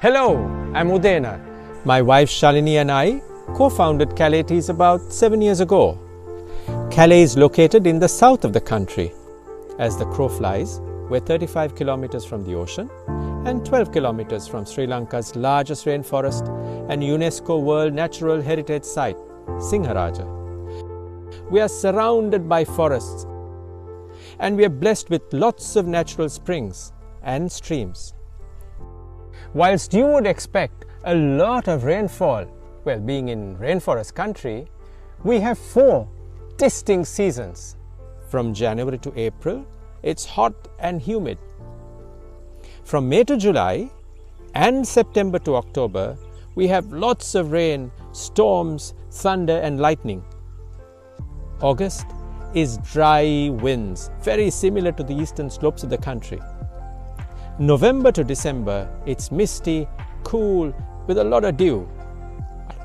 Hello, I'm Udena. My wife Shalini and I co-founded Kaley Teas about 7 years ago. Kaley is located in the south of the country. As the crow flies, we're 35 kilometers from the ocean and 12 kilometers from Sri Lanka's largest rainforest and UNESCO World Natural Heritage Site, Singharaja. We are surrounded by forests and we are blessed with lots of natural springs and streams. Whilst you would expect a lot of rainfall, well, being in rainforest country, we have 4 distinct seasons. From January to April, it's hot and humid. From May to July and September to October, we have lots of rain, storms, thunder and lightning. August is dry winds, very similar to the eastern slopes of the country. November to December, it's misty, cool, with a lot of dew.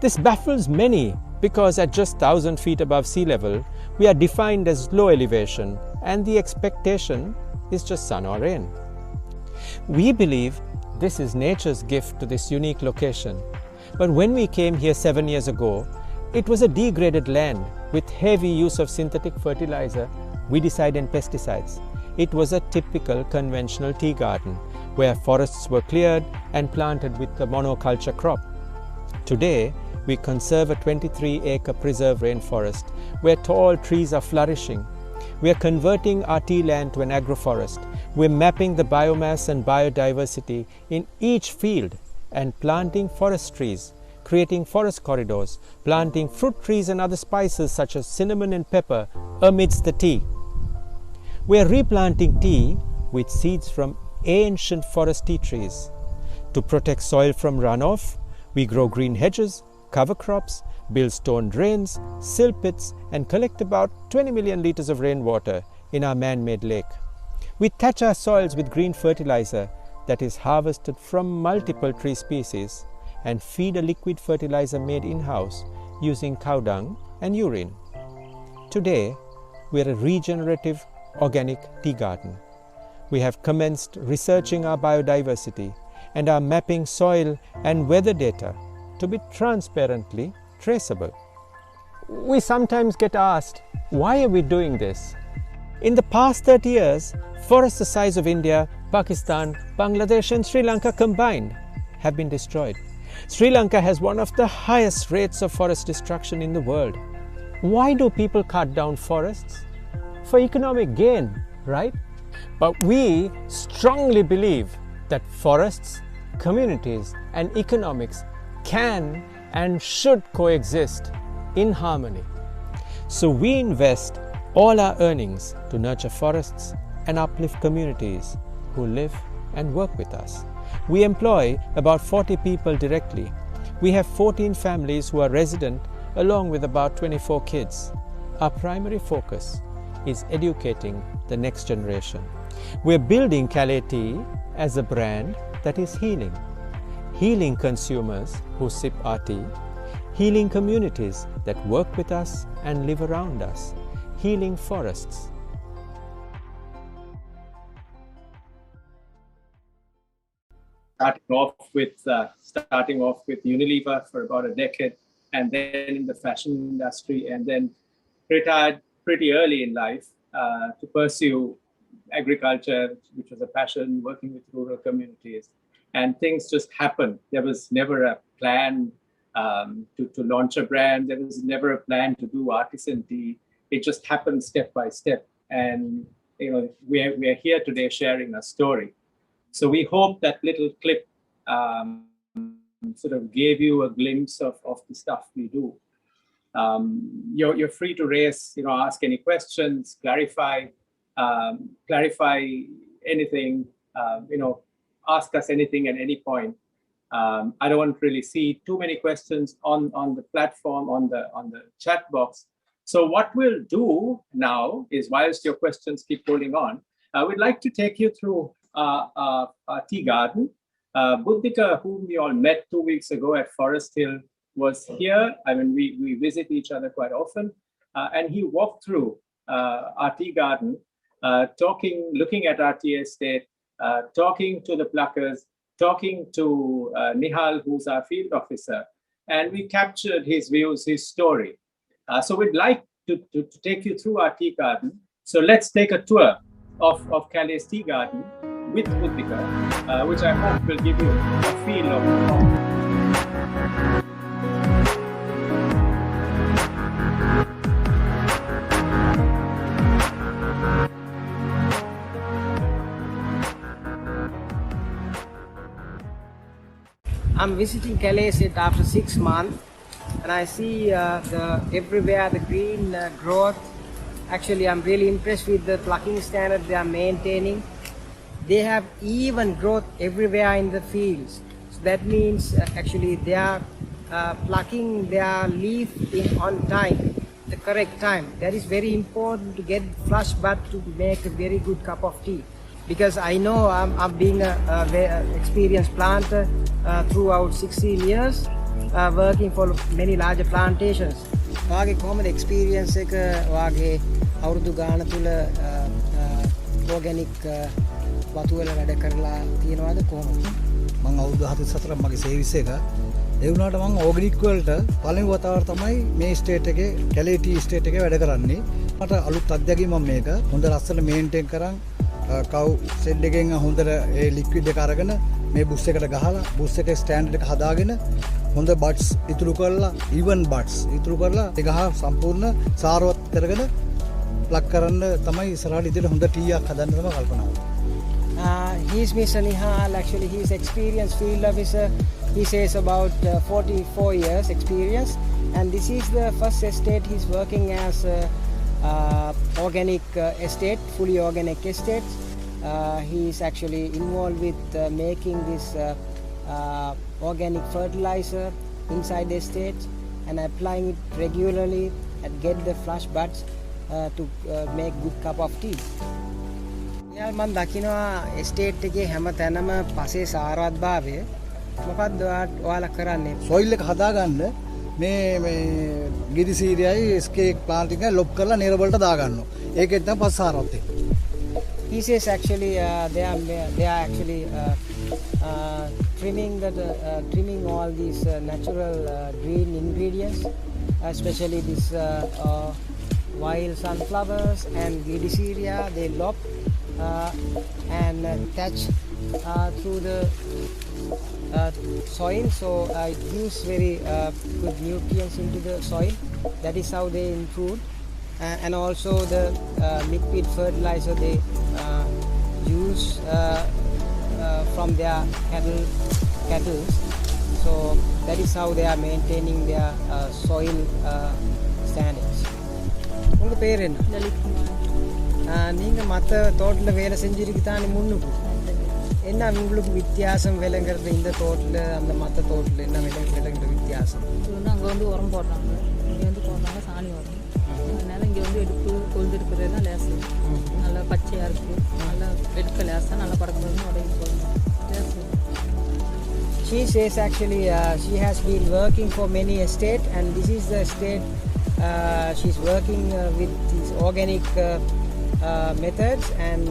This baffles many because at just 1,000 feet above sea level, we are defined as low elevation and the expectation is just sun or rain. We believe this is nature's gift to this unique location. But when we came here 7 years ago, it was a degraded land with heavy use of synthetic fertilizer, weedicide and pesticides. It was a typical conventional tea garden where forests were cleared and planted with a monoculture crop. Today, we conserve a 23-acre preserve rainforest where tall trees are flourishing. We are converting our tea land to an agroforest. We're mapping the biomass and biodiversity in each field and planting forest trees, creating forest corridors, planting fruit trees and other spices such as cinnamon and pepper amidst the tea. We are replanting tea with seeds from ancient forest tea trees. To protect soil from runoff, we grow green hedges, cover crops, build stone drains, silt pits, and collect about 20 million liters of rainwater in our man-made lake. We thatch our soils with green fertilizer that is harvested from multiple tree species and feed a liquid fertilizer made in-house using cow dung and urine. Today, we are a regenerative organic tea garden. We have commenced researching our biodiversity and are mapping soil and weather data to be transparently traceable. We sometimes get asked, why are we doing this? In the past 30 years, forests the size of India, Pakistan, Bangladesh and Sri Lanka combined have been destroyed. Sri Lanka has one of the highest rates of forest destruction in the world. Why do people cut down forests? For economic gain, right? But we strongly believe that forests, communities and economics can and should coexist in harmony. So we invest all our earnings to nurture forests and uplift communities who live and work with us. We employ about 40 people directly. We have 14 families who are resident along with about 24 kids. Our primary focus is educating the next generation. We're building Kaley Tea as a brand that is healing consumers who sip our tea, healing communities that work with us and live around us, healing forests. Starting off with Unilever for about a decade, and then in the fashion industry, and then retired pretty early in life to pursue agriculture, which was a passion, working with rural communities. And things just happened. There was never a plan to launch a brand. There was never a plan to do artisan tea. It just happened step by step. And we are here today sharing a story. So we hope that little clip sort of gave you a glimpse of the stuff we do. You're free to raise, ask any questions, clarify anything, ask us anything at any point. I don't want to really see too many questions on the platform, on the chat box. So what we'll do now is, whilst your questions keep rolling on, we'd like to take you through our tea garden. Buddhika, whom we all met 2 weeks ago at Forest Hill, was here. I mean, we visit each other quite often, and he walked through our tea garden, looking at our tea estate, talking to the pluckers, talking to Nihal, who's our field officer, and we captured his views, his story. So we'd like to take you through our tea garden. So let's take a tour of Kaley's tea garden with Buddhika, which I hope will give you a feel of. I'm visiting Kaley Estate after 6 months, and I see everywhere the green growth. Actually, I'm really impressed with the plucking standard they are maintaining. They have even growth everywhere in the fields. So that means actually they are plucking their leaf on time, the correct time. That is very important to get flush bud to make a very good cup of tea. Because I know I'm being a experienced planter throughout 16 years, working for many larger plantations. Wage කොහොමද experience එක wage අවුරුදු ගාන තුල organic වතු වල වැඩ කරලා තියෙනවද කොහොමද? මම අවුරුදු 44ක් මගේ සර්විස් එක. ඒ වුණාට මම organic වලට පළවෙනි වතාවට තමයි මේ ස්ටේට් එකේ Kaley tea ස්ටේට් එකේ වැඩ කරන්නේ. මට අලුත් අත්දැකීමක් මේක. හොඳ ලස්සන මේන්ටේන් කරන් කව් සෙඩ් එකෙන් හොඳට ඒ ලික්විඩ් එක අරගෙන මේ බුස් එකට ගහලා බුස් එකේ ස්ටෑන්ඩඩ් එක හදාගෙන හොඳ බඩ්ස් ඉතුරු කරලා even බඩ්ස් ඉතුරු කරලා ඒ ගහ සම්පූර්ණ සාරවත් කරගෙන ප්ලක් කරන්න තමයි ඉස්සරහට ඉදිරියට හොඳ ටීයක් හදන්න තමයි කල්පනා කරන්නේ. He's Mr. Nihal. Actually, he's experienced field officer. He says about 44 years experience, and this is the first estate he's working as organic estate, fully organic estate. He is actually involved with making this organic fertilizer inside the estate and applying it regularly and get the flush buds to make good cup of tea. Yeah, මම දකිනවා estate එකේ හැම තැනම පසේ සාරවත් භාවය මොකක්ද ඔයාලා කරන්නේ? soil එක හදාගන්න මේ ගිරි සීරියයි escape planting එක ලොප් කරලා නේර වලට දාගන්නවා. ඒකෙන් තමයි පස් සාරවත් එන්නේ. He says actually they are actually trimming all these natural green ingredients, especially this wild sunflowers and glyceria. They lop and attach through the soil, so it gives very good nutrients into the soil. That is how they improve. And also the liquid fertilizer they use from their cattle. So that is how they are maintaining their soil standards. உங்க பேர் என்ன? நீங்க மற்ற தோட்டத்தில் வேலை செஞ்சிருக்கு தானே முன்னுக்கு என்ன உங்களுக்கு வித்தியாசம் விளங்குறது இந்த தோட்டத்தில் அந்த மற்ற தோட்டத்தில் என்ன விளங்குற வித்தியாசம்? அங்கே வந்து உரம் போடுறாங்க, இங்கே வந்து போடுறாங்க சாணி உரம். அதனால இங்கே வந்து எடுப்பு கொழுந்து எடுக்கிறது தான் லேசு, நல்லா பச்சையாக இருக்குது, நல்லா எடுக்க லேசாக நல்லா படக்குறது உடம்பு போடணும் லேசு. She says actually she has been working for many estates, and this is the estate she's working with these organic methods, and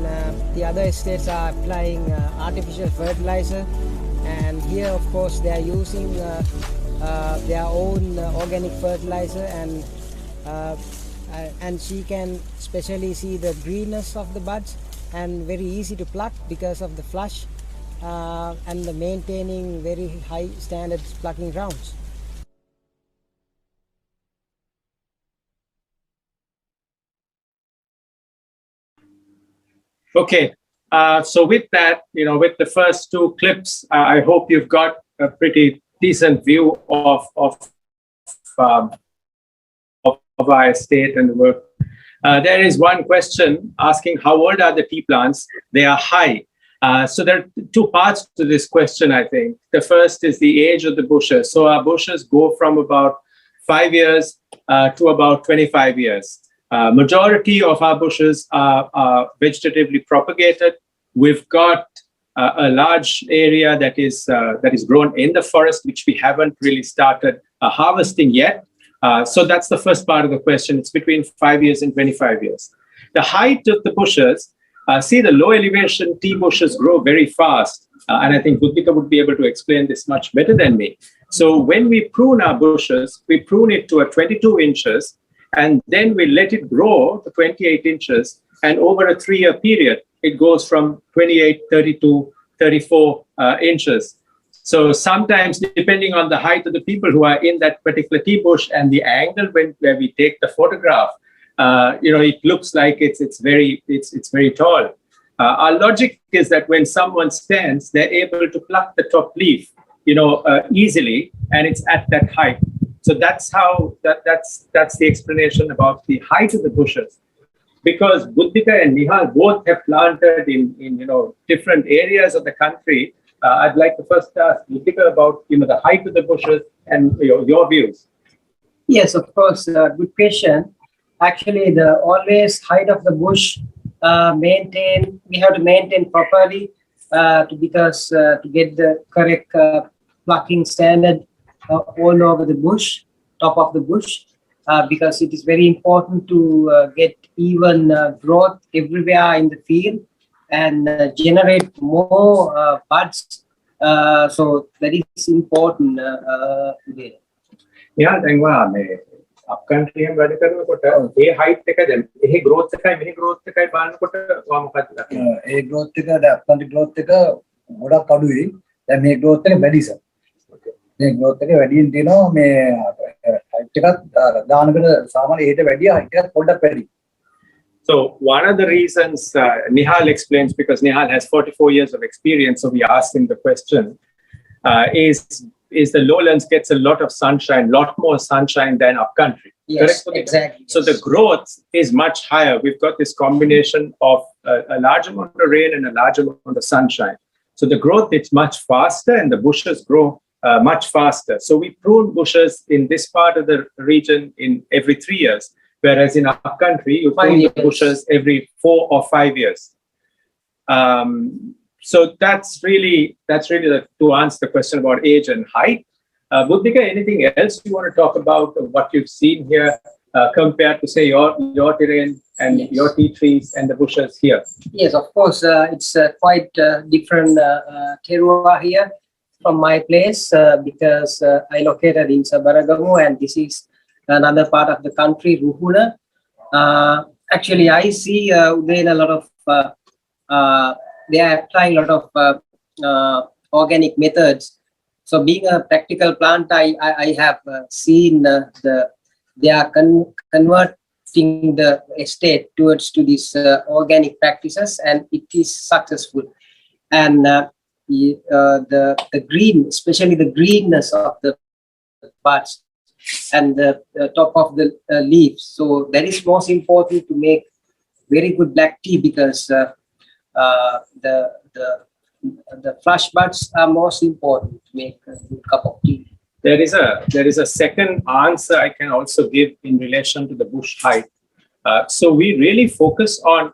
the other estates are applying artificial fertilizer, and here of course they are using their own organic fertilizer, and she can especially see the greenness of the buds and very easy to pluck because of the flush and the maintaining very high standards plucking grounds. Okay, so with that, with the first two clips, I hope you've got a pretty decent view of our estate and the work. There is one question asking how old are the tea plants? They are high. So there are two parts to this question, I think. The first is the age of the bushes. So our bushes go from about 5 years to about 25 years. Majority of our bushes are vegetatively propagated. We've got a large area that is grown in the forest, which we haven't really started harvesting yet. So that's the first part of the question. It's between 5 years and 25 years. The height of the bushes, see the low elevation tea bushes grow very fast And I think Buddhika would be able to explain this much better than me. So when we prune our bushes, we prune it to a 22 inches, and then we let it grow to 28 inches. And over a 3-year period, it goes from 28, 32, 34 inches. So sometimes, depending on the height of the people who are in that particular tea bush and the angle where we take the photograph, it looks like it's very tall. Our logic is that when someone stands, they're able to pluck the top leaf, easily, and it's at that height. So that's the explanation about the height of the bushes. Because Buddhika and Nihal both have planted in different areas of the country, I'd like to first ask Buddhika about the height of the bushes and your views. Yes, of course. Good question. Actually, the always height of the bush we have to maintain properly to get the correct plucking standard all over the bush, top of the bush, because it is very important to get even growth everywhere in the field and generate more buds. So that is important today. Yeah, upcountry and වැඩ කරනකොට ඒ height එක දැන් එහි growth එකයි මෙහි growth එකයි බලනකොට මොකක්ද දකින්නේ? ඒ growth එක දැන් අප්කන්ට්‍රි growth එක ගොඩක් අඩුයි. දැන් මේ growth එක වැඩි සර්. මේ growth එක වැඩියෙන් තියෙනවා මේ height එකත් දානකට සාමාන්‍ය ඒට වැඩිය height එකත් පොඩ්ඩක් වැඩි. So one of the reasons Nihal explains, because Nihal has 44 years of experience, so we asked him the question, is the lowlands gets a lot of sunshine, lot more sunshine than upcountry. Yes, correct? exactly. So the growth is much higher. We've got this combination of a large amount of rain and a large amount of sunshine. So the growth is much faster and the bushes grow much faster. So we prune bushes in this part of the region in every 3 years, whereas in upcountry you prune the bushes every 4 or 5 years. So that's really to answer the question about age and height. Buddhika, anything else you want to talk about what you've seen here compared to, say, your terrain and your tea trees and the bushes here? Yes, of course. It's quite different terroir here from my place because I located in Sabaragamu, and this is another part of the country, Ruhuna. Actually, I see then a lot of they are applying a lot of organic methods. So being a practical plant, I have seen they are converting the estate to these organic practices, and it is successful. And the green, especially the greenness of the parts and the top of the leaves. So that is most important to make very good black tea, because the flush buds are most important to make a good cup of tea. There is a second answer I can also give in relation to the bush height. So we really focus on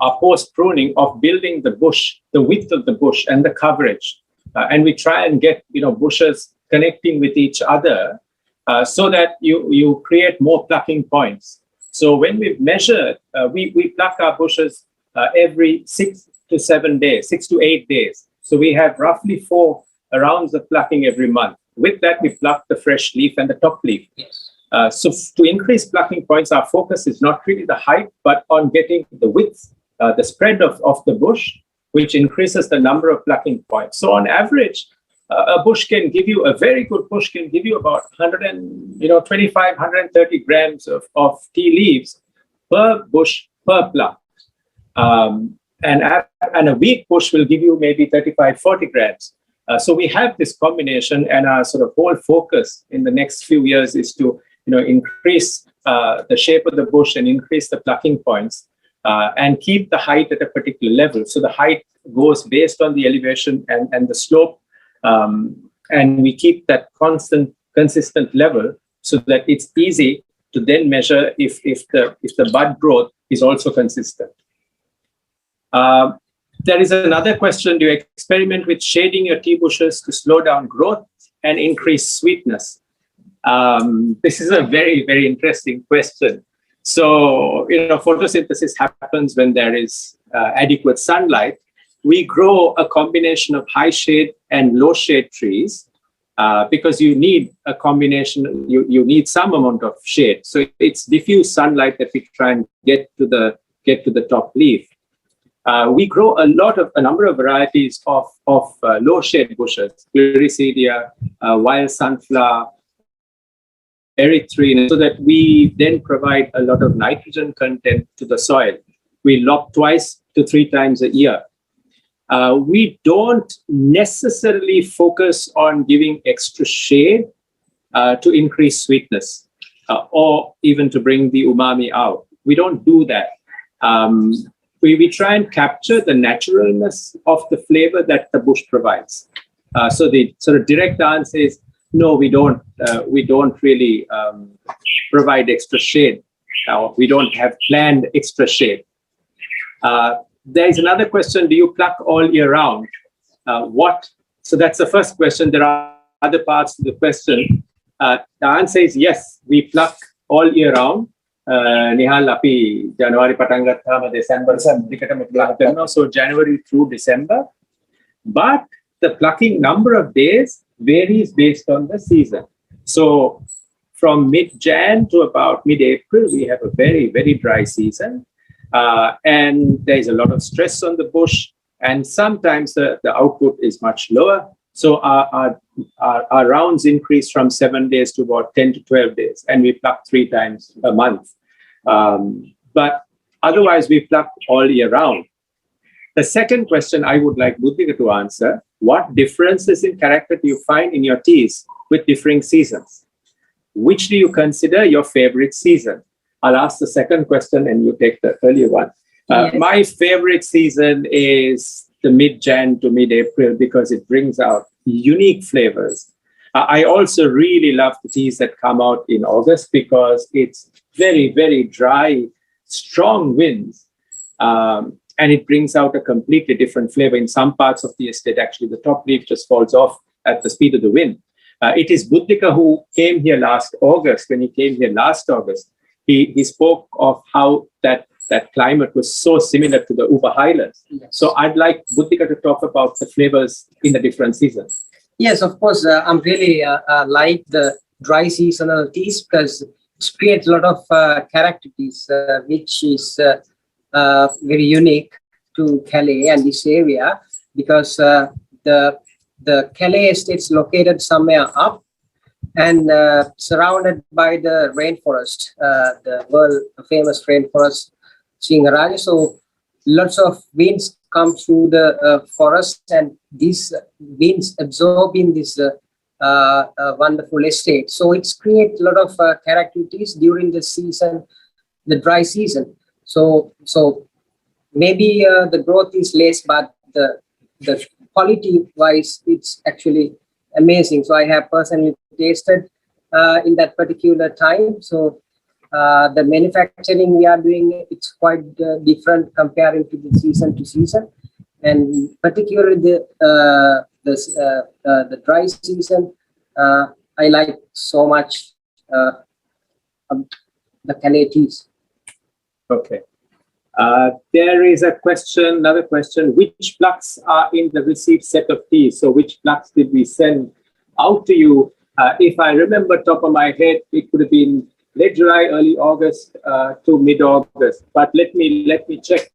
our post pruning of building the bush, the width of the bush and the coverage, and we try and get bushes connecting with each other so that you create more plucking points. So when we've measured, we pluck our bushes every 6 to 7 days, 6 to 8 days. So we have roughly 4 rounds of plucking every month. With that, we pluck the fresh leaf and the top leaf. Yes. So to increase plucking points, our focus is not really the height, but on getting the width, the spread of the bush, which increases the number of plucking points. So on average, a bush can give you, a very good bush can give you about 125, 130 grams of tea leaves per bush per pluck. And a weak bush will give you maybe 35, 40 grams. So we have this combination, and our sort of whole focus in the next few years is to increase the shape of the bush and increase the plucking points and keep the height at a particular level. So the height goes based on the elevation and the slope, and we keep that consistent level so that it's easy to then measure if the bud growth is also consistent. There is another question: do you experiment with shading your tea bushes to slow down growth and increase sweetness? This is a very, very interesting question. So, photosynthesis happens when there is adequate sunlight. we grow a combination of high shade and low shade trees because you need a combination, you need some amount of shade. So it's diffuse sunlight that we try and get to the top leaf. We grow a number of varieties of low shade bushes, Pleuriscidia, wild sunflower, erythrine, so that we then provide a lot of nitrogen content to the soil. We lop twice to 3 times a year. We don't necessarily focus on giving extra shade to increase sweetness or even to bring the umami out. We don't do that. We try and capture the naturalness of the flavor that the bush provides. So the sort of direct answer is no, we don't really provide extra shade. We don't have planned extra shade. There is another question, do you pluck all year round? So that's the first question. There are other parts to the question. The answer is yes, we pluck all year round. Nihal api January පටන් ගත්තාම December දිගටම pluck කරනවා. So January through December. But the plucking number of days varies based on the season. So from mid-Jan to about mid-April, we have a very, very dry season. And there is a lot of stress on the bush. And sometimes the output is much lower. So our rounds increase from 7 days to about 10 to 12 days. And we pluck 3 times a month. But otherwise, we pluck all year round. The second question I would like Buddhika to answer, what differences in character do you find in your teas with differing seasons? Which do you consider your favorite season? I'll ask the second question and you take the earlier one. Yes. My favorite season is the mid-Jan to mid-April because it brings out unique flavors. I also really love the teas that come out in August because it's very, very dry, strong winds. And it brings out a completely different flavor. In some parts of the estate, actually, the top leaf just falls off at the speed of the wind. It is Buddhika who came here last August. When he came here last August, he spoke of how that climate was so similar to the Uber Highlands. Yes. So I'd like Buddhika to talk about the flavors in the different seasons. Yes, of course. I'm really like the dry seasonal teas because it creates a lot of characteristics, which is very unique to Kaley and this area because the Kaley estate is located somewhere up and surrounded by the rainforest, the world famous rainforest, Singaraja. So lots of winds come through the forest and these winds absorb in this wonderful estate. So it's create a lot of characteristics during the season, the dry season. So maybe the growth is less, but the quality wise, it's actually amazing. So I have personally tasted in that particular time. So the manufacturing we are doing, it's quite different comparing to the season to season, and particularly the dry season. I like so much the Kaley teas. Okay. There is another question. Which plucks are in the received set of teas? So which plucks did we send out to you? If I remember top of my head, it could have been late July, early August to mid-August. But let me check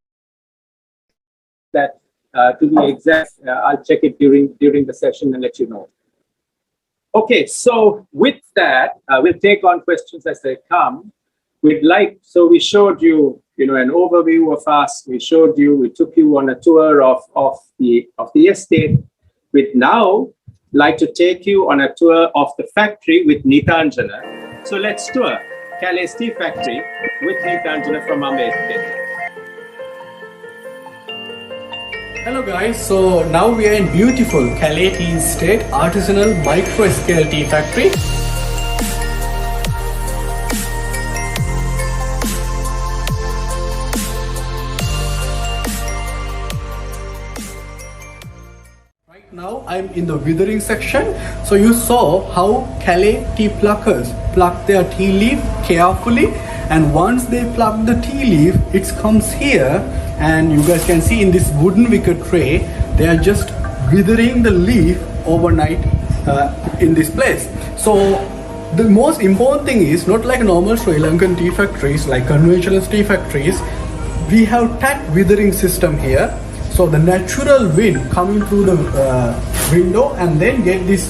that to be exact. I'll check it during the session and let you know. Okay, so with that, we'll take on questions as they come. We showed you, an overview of us. We took you on a tour of the estate. We'd now like to take you on a tour of the factory with Neethanjana. So let's tour Kaley's tea factory with Neethanjana from Amba Estate. Hello guys, so now we are in beautiful Kaley Tea Estate artisanal micro scale tea factory. Right now I'm in the withering section. So you saw how Kaley tea pluckers pluck their tea leaf carefully, and once they pluck the tea leaf, it comes here and you guys can see in this wooden wicker tray, they are just withering the leaf overnight in this place. So the most important thing is, not like normal Sri Lankan tea factories, like conventional tea factories, we have tap withering system here. So the natural wind coming through the window and then get this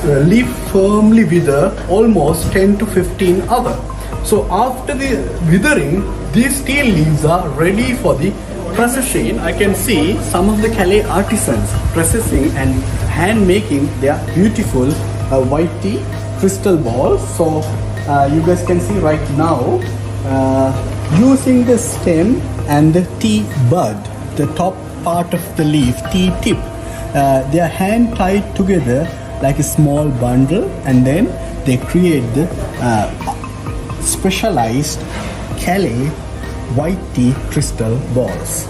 leaf firmly wither almost 10 to 15 hours. So after the withering, these tea leaves are ready for the processing. I can see some of the Kaley artisans processing and hand making their beautiful white tea crystal balls. So you guys can see right now, using the stem and the tea bud, the top part of the leaf, tea tip, they are hand tied together like a small bundle, and then they create the specialized Kaley white tea crystal balls.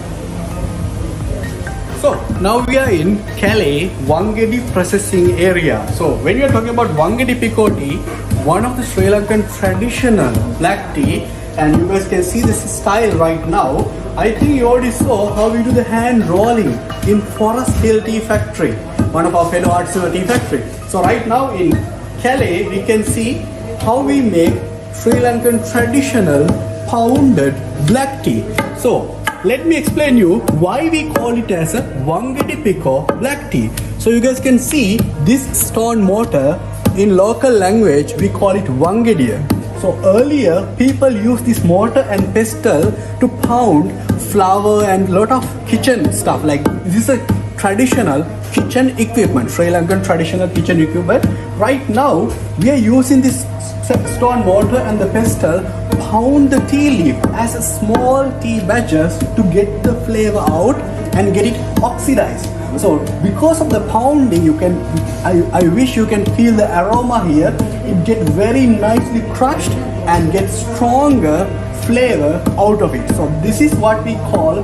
So now we are in Kaley Wangedi processing area. So when we are talking about Wangedi Pico tea, one of the Sri Lankan traditional black tea, and you guys can see this style right now. I think you already saw how we do the hand rolling in Forest Hill Tea Factory, one of our fellow artisanal tea factory. So right now in Kaley, we can see how we make Sri Lankan traditional pounded black tea. So let me explain you why we call it as a Wangedi Pico black tea. So you guys can see this stone mortar, in local language we call it Wangediya. So earlier people used this mortar and pestle to pound flour and lot of kitchen stuff. Like this is a traditional kitchen equipment, Sri Lankan traditional kitchen equipment. Right now we are using this stone mortar and the pestle pound the tea leaf as a small tea batches to get the flavor out and get it oxidized. So because of the pounding, you can, I wish you can feel the aroma here. It gets very nicely crushed and gets stronger flavor out of it. So this is what we call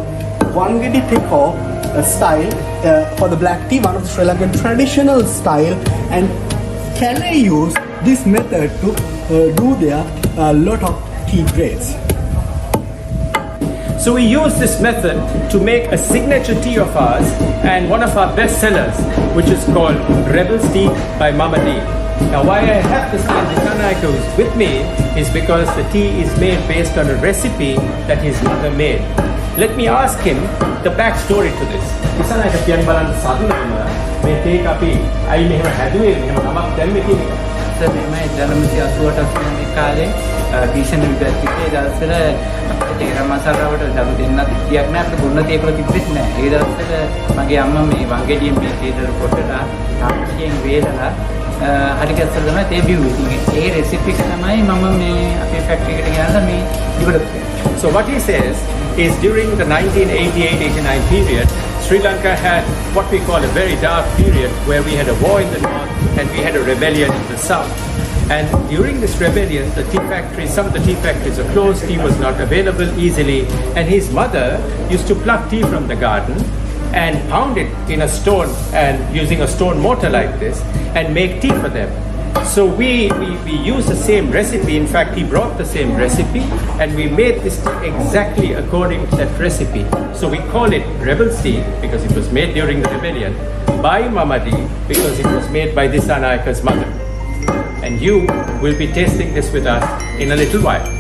Wangedi Pico style for the black tea, one of the Sri Lankan traditional style, and Kaley use this method to do their lot of tea grades. So we use this method to make a signature tea of ours and one of our best sellers, which is called Rebel's Tea by Mama D. Now why I have this Neethanjana with me is because the tea is made based on a recipe that his mother made. Let me ask him the backstory to this. Neethanjana කියන බලන්න සතුටුම මේ තේ අපි අයි මෙහෙම හැදුවේ මෙහෙම නමක් දැම්මේ කියන එක. සර් මේ 1988 කාලේ භීෂණ විද්‍යාර්ථිකේ දවසට අපිට තේ මසාලාවට දරු දෙන්නත් කියක් නෑ අපිට බොන්න තේ කොළ තිබෙත් නෑ. ඒ දවසට මගේ අම්මා මේ වංගෙඩියෙන් මේ තේ දරු කොටලා තාක්ෂයෙන් වේලලා හරි ගැස්සලා තමයි තේ බිව්වේ. ඉතින් ඒ රෙසිපි එක තමයි මම මේ අපේ ෆැක්ටරි එකට ගෙනල්ලා මේ ඩෙවලොප් කරේ. So what he says is during the 1988-89 period, Sri Lanka had what we call a very dark period where we had a war in the north and we had a rebellion in the south. And during this rebellion, the tea factories, some of the tea factories were closed, tea was not available easily, and his mother used to pluck tea from the garden and pound it in a stone and using a stone mortar like this and make tea for them. So we used the same recipe. In fact, he brought the same recipe and we made this tea exactly according to that recipe. So we call it Rebel's Tea because it was made during the rebellion, by Mama D because it was made by Dissanayaka's mother. And you will be tasting this with us in a little while.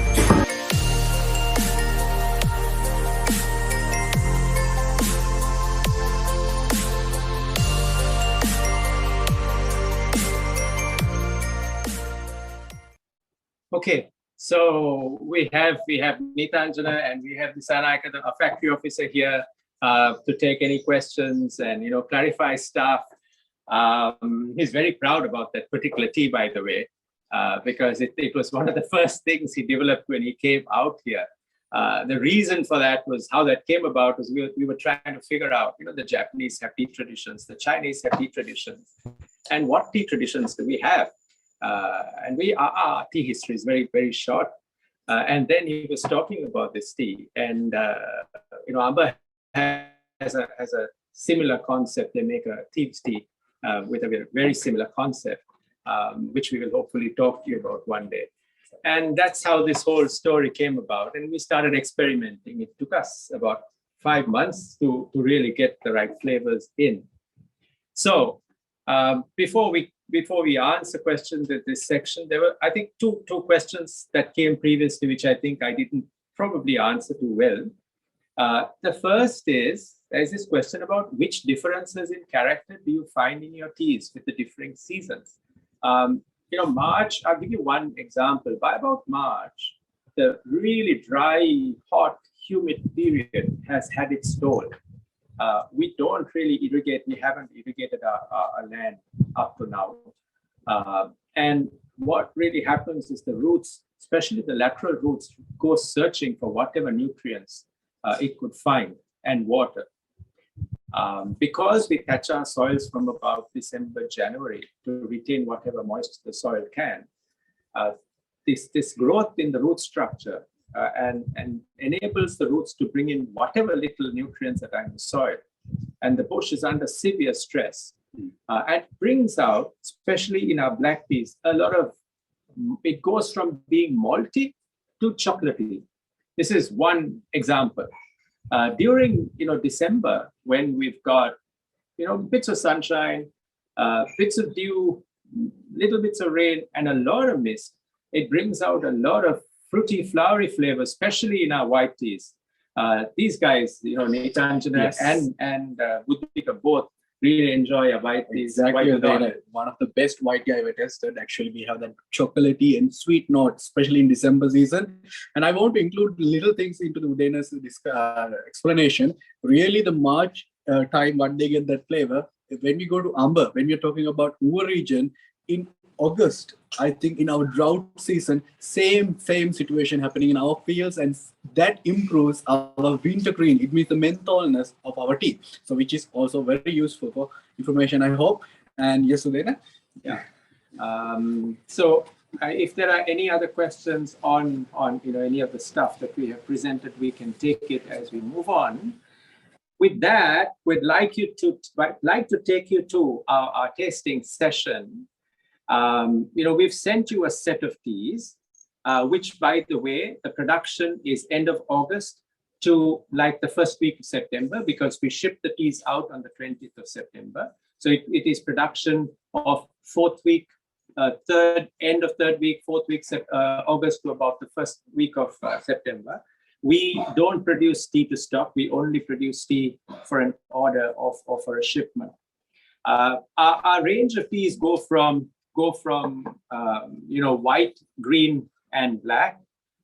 Okay, so we have Neethanjana and we have Dissanayaka, a factory officer here, to take any questions and clarify stuff. He's very proud about that particular tea, by the way, because it was one of the first things he developed when he came out here. The reason for that was how that came about was we were trying to figure out, the Japanese have tea traditions, the Chinese have tea traditions, and what tea traditions do we have? And our tea history is very, very short. And then he was talking about this tea, and Amba has a similar concept. They make a thieves tea with a very similar concept, which we will hopefully talk to you about one day. And that's how this whole story came about. And we started experimenting. It took us about 5 months to really get the right flavors in. So before we answer questions in this section, there were, I think, two questions that came previously, which I think I didn't probably answer too well. The first is, there's this question about which differences in character do you find in your teas with the differing seasons? March, I'll give you one example. By about March, the really dry, hot, humid period has had its toll. We don't really irrigate. We haven't irrigated our land up to now. And what really happens is the roots, especially the lateral roots, go searching for whatever nutrients it could find and water. Because we catch our soils from about December, January to retain whatever moisture the soil can, this growth in the root structure and enables the roots to bring in whatever little nutrients that are in the soil. And the bush is under severe stress. And brings out, especially in our black teas, a lot of, it goes from being malty to chocolatey. This is one example. During December, when we've got bits of sunshine, bits of dew, little bits of rain, and a lot of mist, it brings out a lot of fruity, flowery flavors, especially in our white teas. These guys, Neethanjana and Buddhika both really enjoy a white tea. Exactly. One of the best white tea I ever tested. Actually, we have that chocolatey and sweet note, especially in December season. And I want to include little things into the Udaina's explanation. Really, the March time, when they get that flavor, when we go to Amba, when we're talking about Uva region, in August, I think in our drought season, same situation happening in our fields, and that improves our wintergreen. It means the mentholness of our tea. So which is also very useful for information, I hope. And yes, Udaina? Yeah. So if there are any other questions on any of the stuff that we have presented, we can take it as we move on. With that, we'd like to take you to our tasting session. We've sent you a set of teas, which, by the way, the production is end of August to like the first week of September, because we ship the teas out on the 20th of September. So it is production of fourth week, end of third week, fourth week, August to about the first week of September. We don't produce tea to stock. We only produce tea for an order or for a shipment. Our range of teas go from white, green, and black,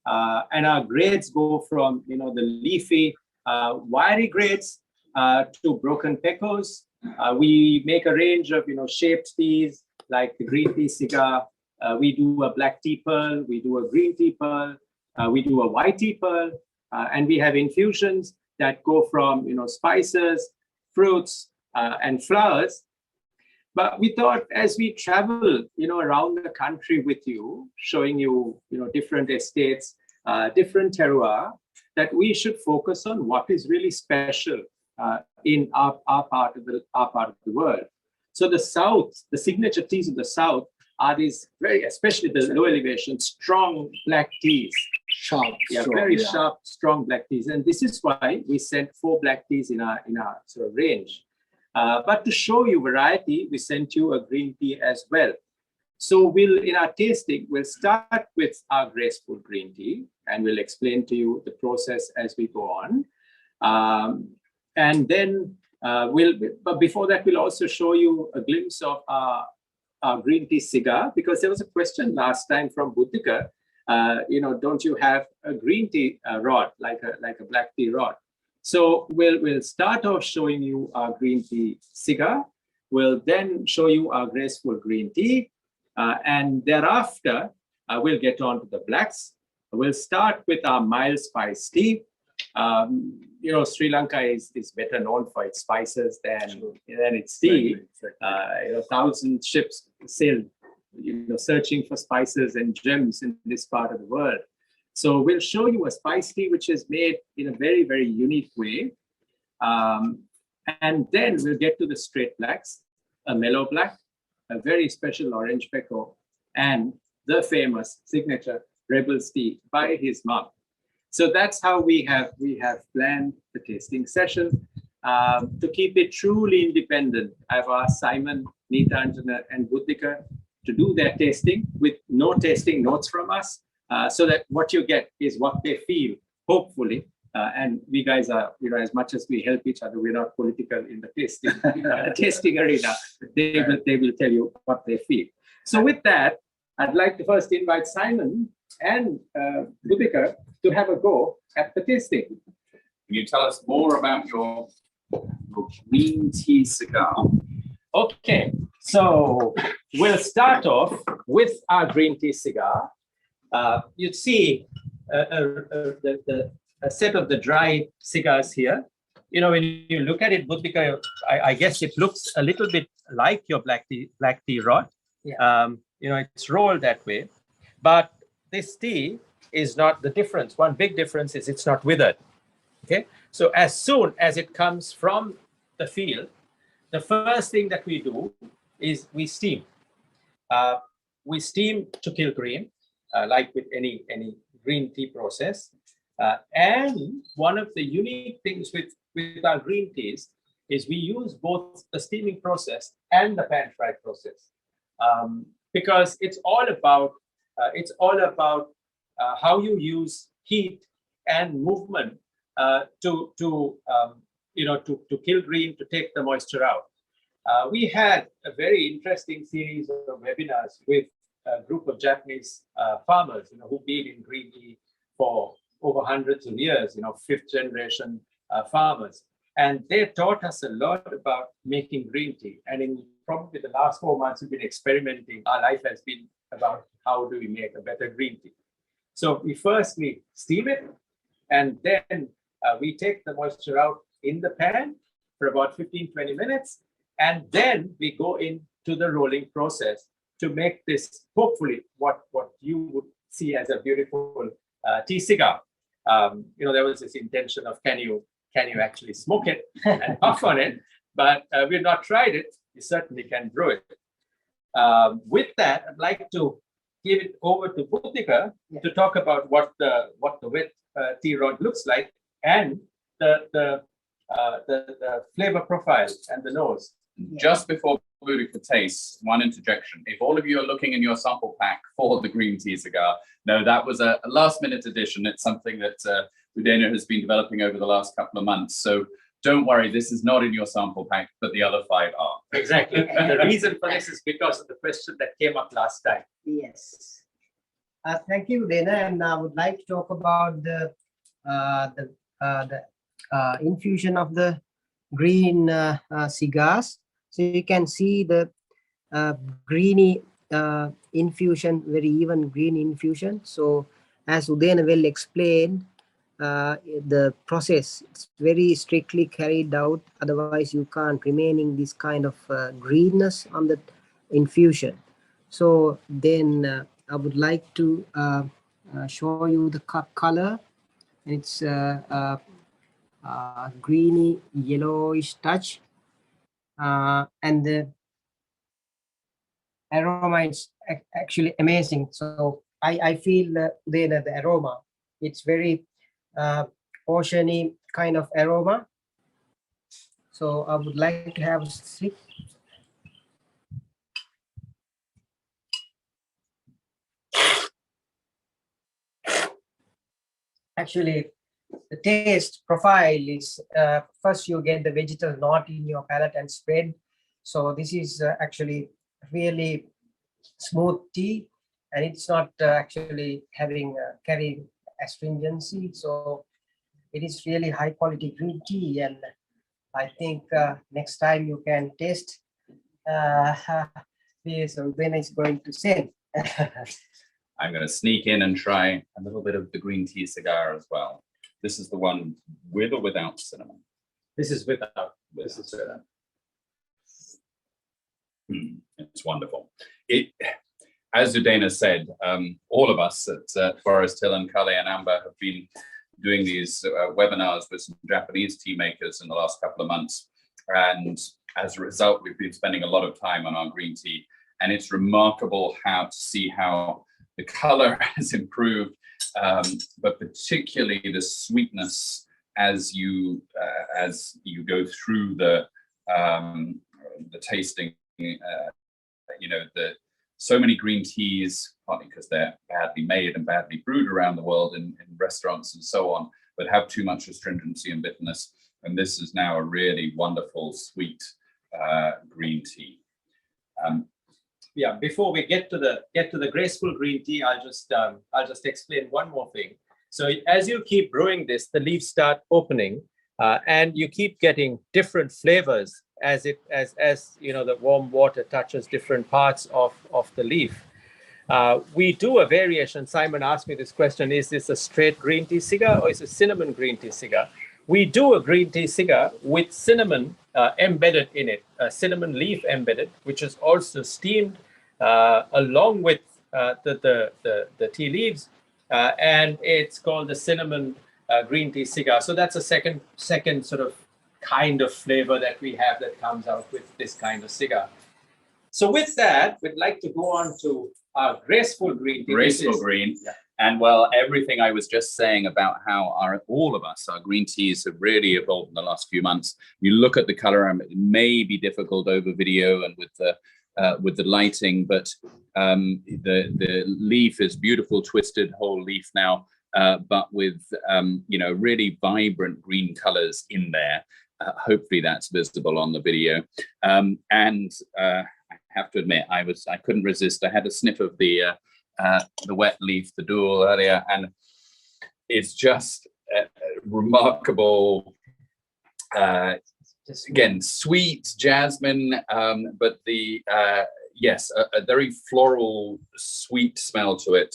and our grades go from the leafy, wiry grades to broken pecos. We make a range of shaped teas like the green tea cigar. We do a black tea pearl. We do a green tea pearl. We do a white tea pearl, and we have infusions that go from spices, fruits, and flowers. But we thought, as we travel, around the country with you, showing you, different estates, different terroir, that we should focus on what is really special in our part of the world. So the South, the signature teas of the South are these very, especially the low elevation, strong black teas. Sharp, strong black teas, and this is why we sent 4 black teas in our sort of range. But to show you variety, we sent you a green tea as well. So in our tasting, we'll start with our graceful green tea, and we'll explain to you the process as we go on. And then but before that, we'll also show you a glimpse of our green tea cigar, because there was a question last time from Buddhika, don't you have a green tea rod, like a black tea rod? So we'll start off showing you our green tea cigar. We'll then show you our graceful green tea. And thereafter, we'll get on to the blacks. We'll start with our mild spice tea. Sri Lanka is better known for its spices than its tea. Exactly. 1,000 ships sailed, searching for spices and gems in this part of the world. So we'll show you a spice tea which is made in a very, very unique way. And then we'll get to the straight blacks, a mellow black, a very special orange pekoe, and the famous signature Rebel's tea by his mom. So that's how we have planned the tasting session. To keep it truly independent, I've asked Simon, Neethanjana, and Buddhika to do their tasting with no tasting notes from us, so that what you get is what they feel, hopefully. And we guys are, as much as we help each other, we're not political in the tasting arena. They will tell you what they feel. So with that, I'd like to first invite Simon and Buddhika to have a go at the tasting. Can you tell us more about your green tea cigar? Okay, so we'll start off with our green tea cigar. You'd see a set of the dry cigars here. When you look at it, Buddhika, I guess it looks a little bit like your black tea rod. Yeah. It's rolled that way, but this tea is not the difference. One big difference is it's not withered. Okay, so as soon as it comes from the field, the first thing that we do is we steam. We steam to kill green, like with any green tea process. And one of the unique things with our green teas is we use both the steaming process and the pan fry process, because it's all about how you use heat and movement to kill green, to take the moisture out. We had a very interesting series of webinars with a group of Japanese farmers, who've been in green tea for over hundreds of years, fifth generation farmers. And they taught us a lot about making green tea. And in probably the last 4 months, we've been experimenting. Our life has been about how do we make a better green tea. So we firstly steam it, and then we take the moisture out in the pan for about 15-20 minutes. And then we go into the rolling process to make this, hopefully, what you would see as a beautiful tea cigar. There was this intention of can you actually smoke it and puff on it, but we've not tried it. You certainly can brew it. With that, I'd like to give it over to Buddhika to talk about what the wet tea rod looks like and the flavor profile and the nose. Just before Buddhika tastes, one interjection. If all of you are looking in your sample pack for the green tea cigar, no, that was a last-minute addition. It's something that Udena has been developing over the last couple of months. So don't worry, this is not in your sample pack, but the other 5 are. Exactly. And the reason for this is because of the question that came up last time. Yes. Thank you, Dana. And I would like to talk about the infusion of the green cigars. So you can see the greeny infusion, very even green infusion. So as Udena well explained, the process is very strictly carried out. Otherwise, you can't remaining this kind of greenness on the infusion. So then I would like to show you the color. It's greeny yellowish touch, and the aroma is actually amazing. So I feel the aroma, it's very oceany kind of aroma. So I would like to have a sip. Actually, the taste profile is first you get the vegetal note in your palate and spread. So this is actually really smooth tea, and it's not actually carrying astringency. So it is really high quality green tea, and I think next time you can taste. So then it's going to send. I'm going to sneak in and try a little bit of the green tea cigar as well. This is the one with or without cinnamon? This is without. This is without. It's wonderful. As Udena said, all of us at Forest Hill and Kaley and Amba have been doing these webinars with some Japanese tea makers in the last couple of months. And as a result, we've been spending a lot of time on our green tea. And it's remarkable to see how the color has improved but particularly the sweetness as you go through the tasting. So many green teas, partly because they're badly made and badly brewed around the world in restaurants and so on, but have too much astringency and bitterness. And this is now a really wonderful, sweet green tea. Yeah, before we get to the graceful green tea, I'll just explain one more thing. So as you keep brewing this, the leaves start opening, and you keep getting different flavors as the warm water touches different parts of the leaf. We do a variation. Simon asked me this question: is this a straight green tea cigar or is it cinnamon green tea cigar? We do a green tea cigar with cinnamon embedded in it, cinnamon leaf embedded, which is also steamed along with the tea leaves, and it's called the cinnamon green tea cigar. So that's a second sort of kind of flavor that we have that comes out with this kind of cigar. So with that, we'd like to go on to our graceful green tea. Graceful green. Yeah. And well, everything I was just saying about how all of us, our green teas have really evolved in the last few months. You look at the color, and it may be difficult over video and with the lighting, but the leaf is beautiful, twisted whole leaf now, but with really vibrant green colors in there. Hopefully that's visible on the video. And I have to admit, I couldn't resist. I had a sniff of the wet leaf, the dual earlier, and it's just remarkable. Again, sweet jasmine, but a very floral, sweet smell to it.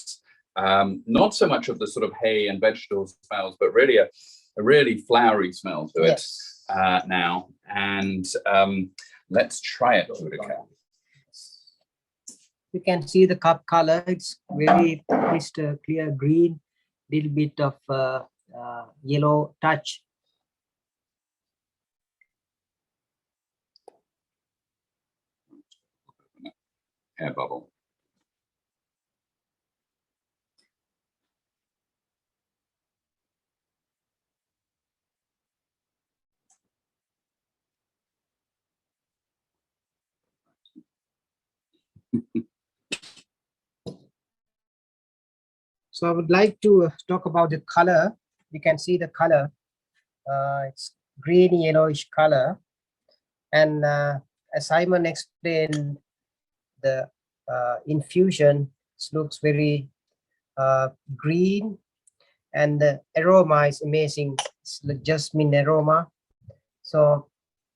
Not so much of the sort of hay and vegetable smells, but really a really flowery smell to it now. And let's try it, Buddhika. You can see the cup color. It's very crystal clear green, little bit of yellow touch. Air bubble. So I would like to talk about the color. You can see the color. It's green yellowish color, and as Simon explained, the infusion looks very green, and the aroma is amazing. It's the jasmine aroma. So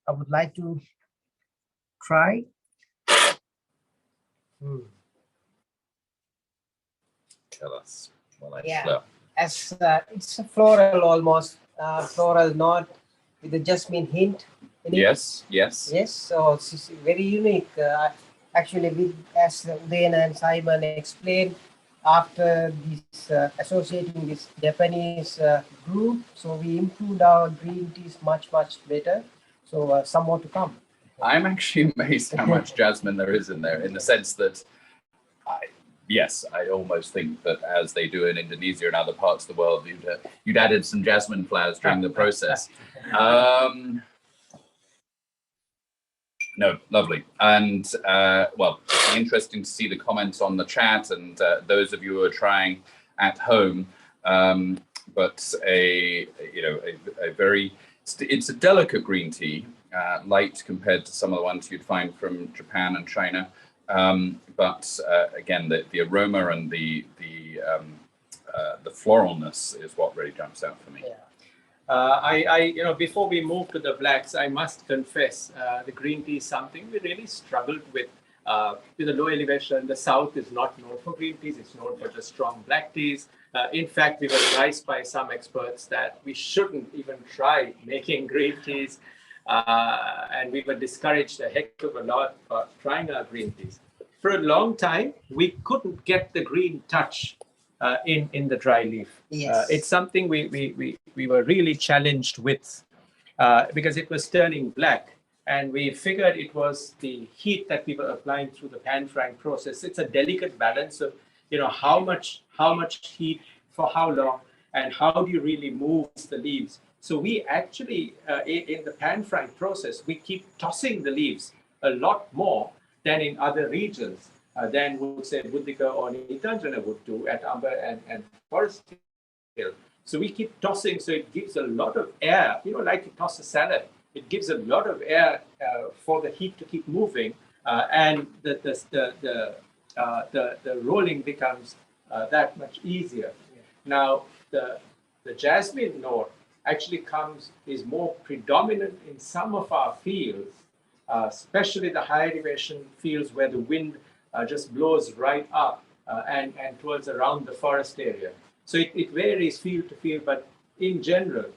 I would like to try. Tell us. As it's a floral, almost floral note with a jasmine hint in it. Yes. So it's very unique. Actually, as Udena and Simon explained, after this associating this Japanese group, so we improved our green teas much better. So some more to come. I'm actually amazed how much jasmine there is in there, in the sense that I almost think that, as they do in Indonesia and other parts of the world, you'd added some jasmine flowers during the process. No, lovely. And interesting to see the comments on the chat, and those of you who are trying at home. But it's a delicate green tea, light compared to some of the ones you'd find from Japan and China. But again, the aroma and the floralness is what really jumps out for me. Before we move to the blacks, I must confess, the green tea is something we really struggled with the low elevation. The South is not known for green teas; it's known for just strong black teas. In fact, we were advised by some experts that we shouldn't even try making green teas. And we were discouraged a heck of a lot for trying our green teas. For a long time, we couldn't get the green touch in the dry leaf. Yes. It's something we were really challenged with because it was turning black, and we figured it was the heat that we were applying through the pan frying process. It's a delicate balance of how much heat for how long, and how do you really move the leaves. So we actually, in the pan frying process, we keep tossing the leaves a lot more than in other regions than would say Buddhika or Neethanjana would do at Amba and Forest Hill. So we keep tossing, so it gives a lot of air, like you toss a salad. It gives a lot of air for the heat to keep moving, and the rolling becomes that much easier. Yeah. Now, the jasmine note actually is more predominant in some of our fields, especially the high elevation fields where the wind just blows right up and towards around the forest area. So it varies field to field, but in general,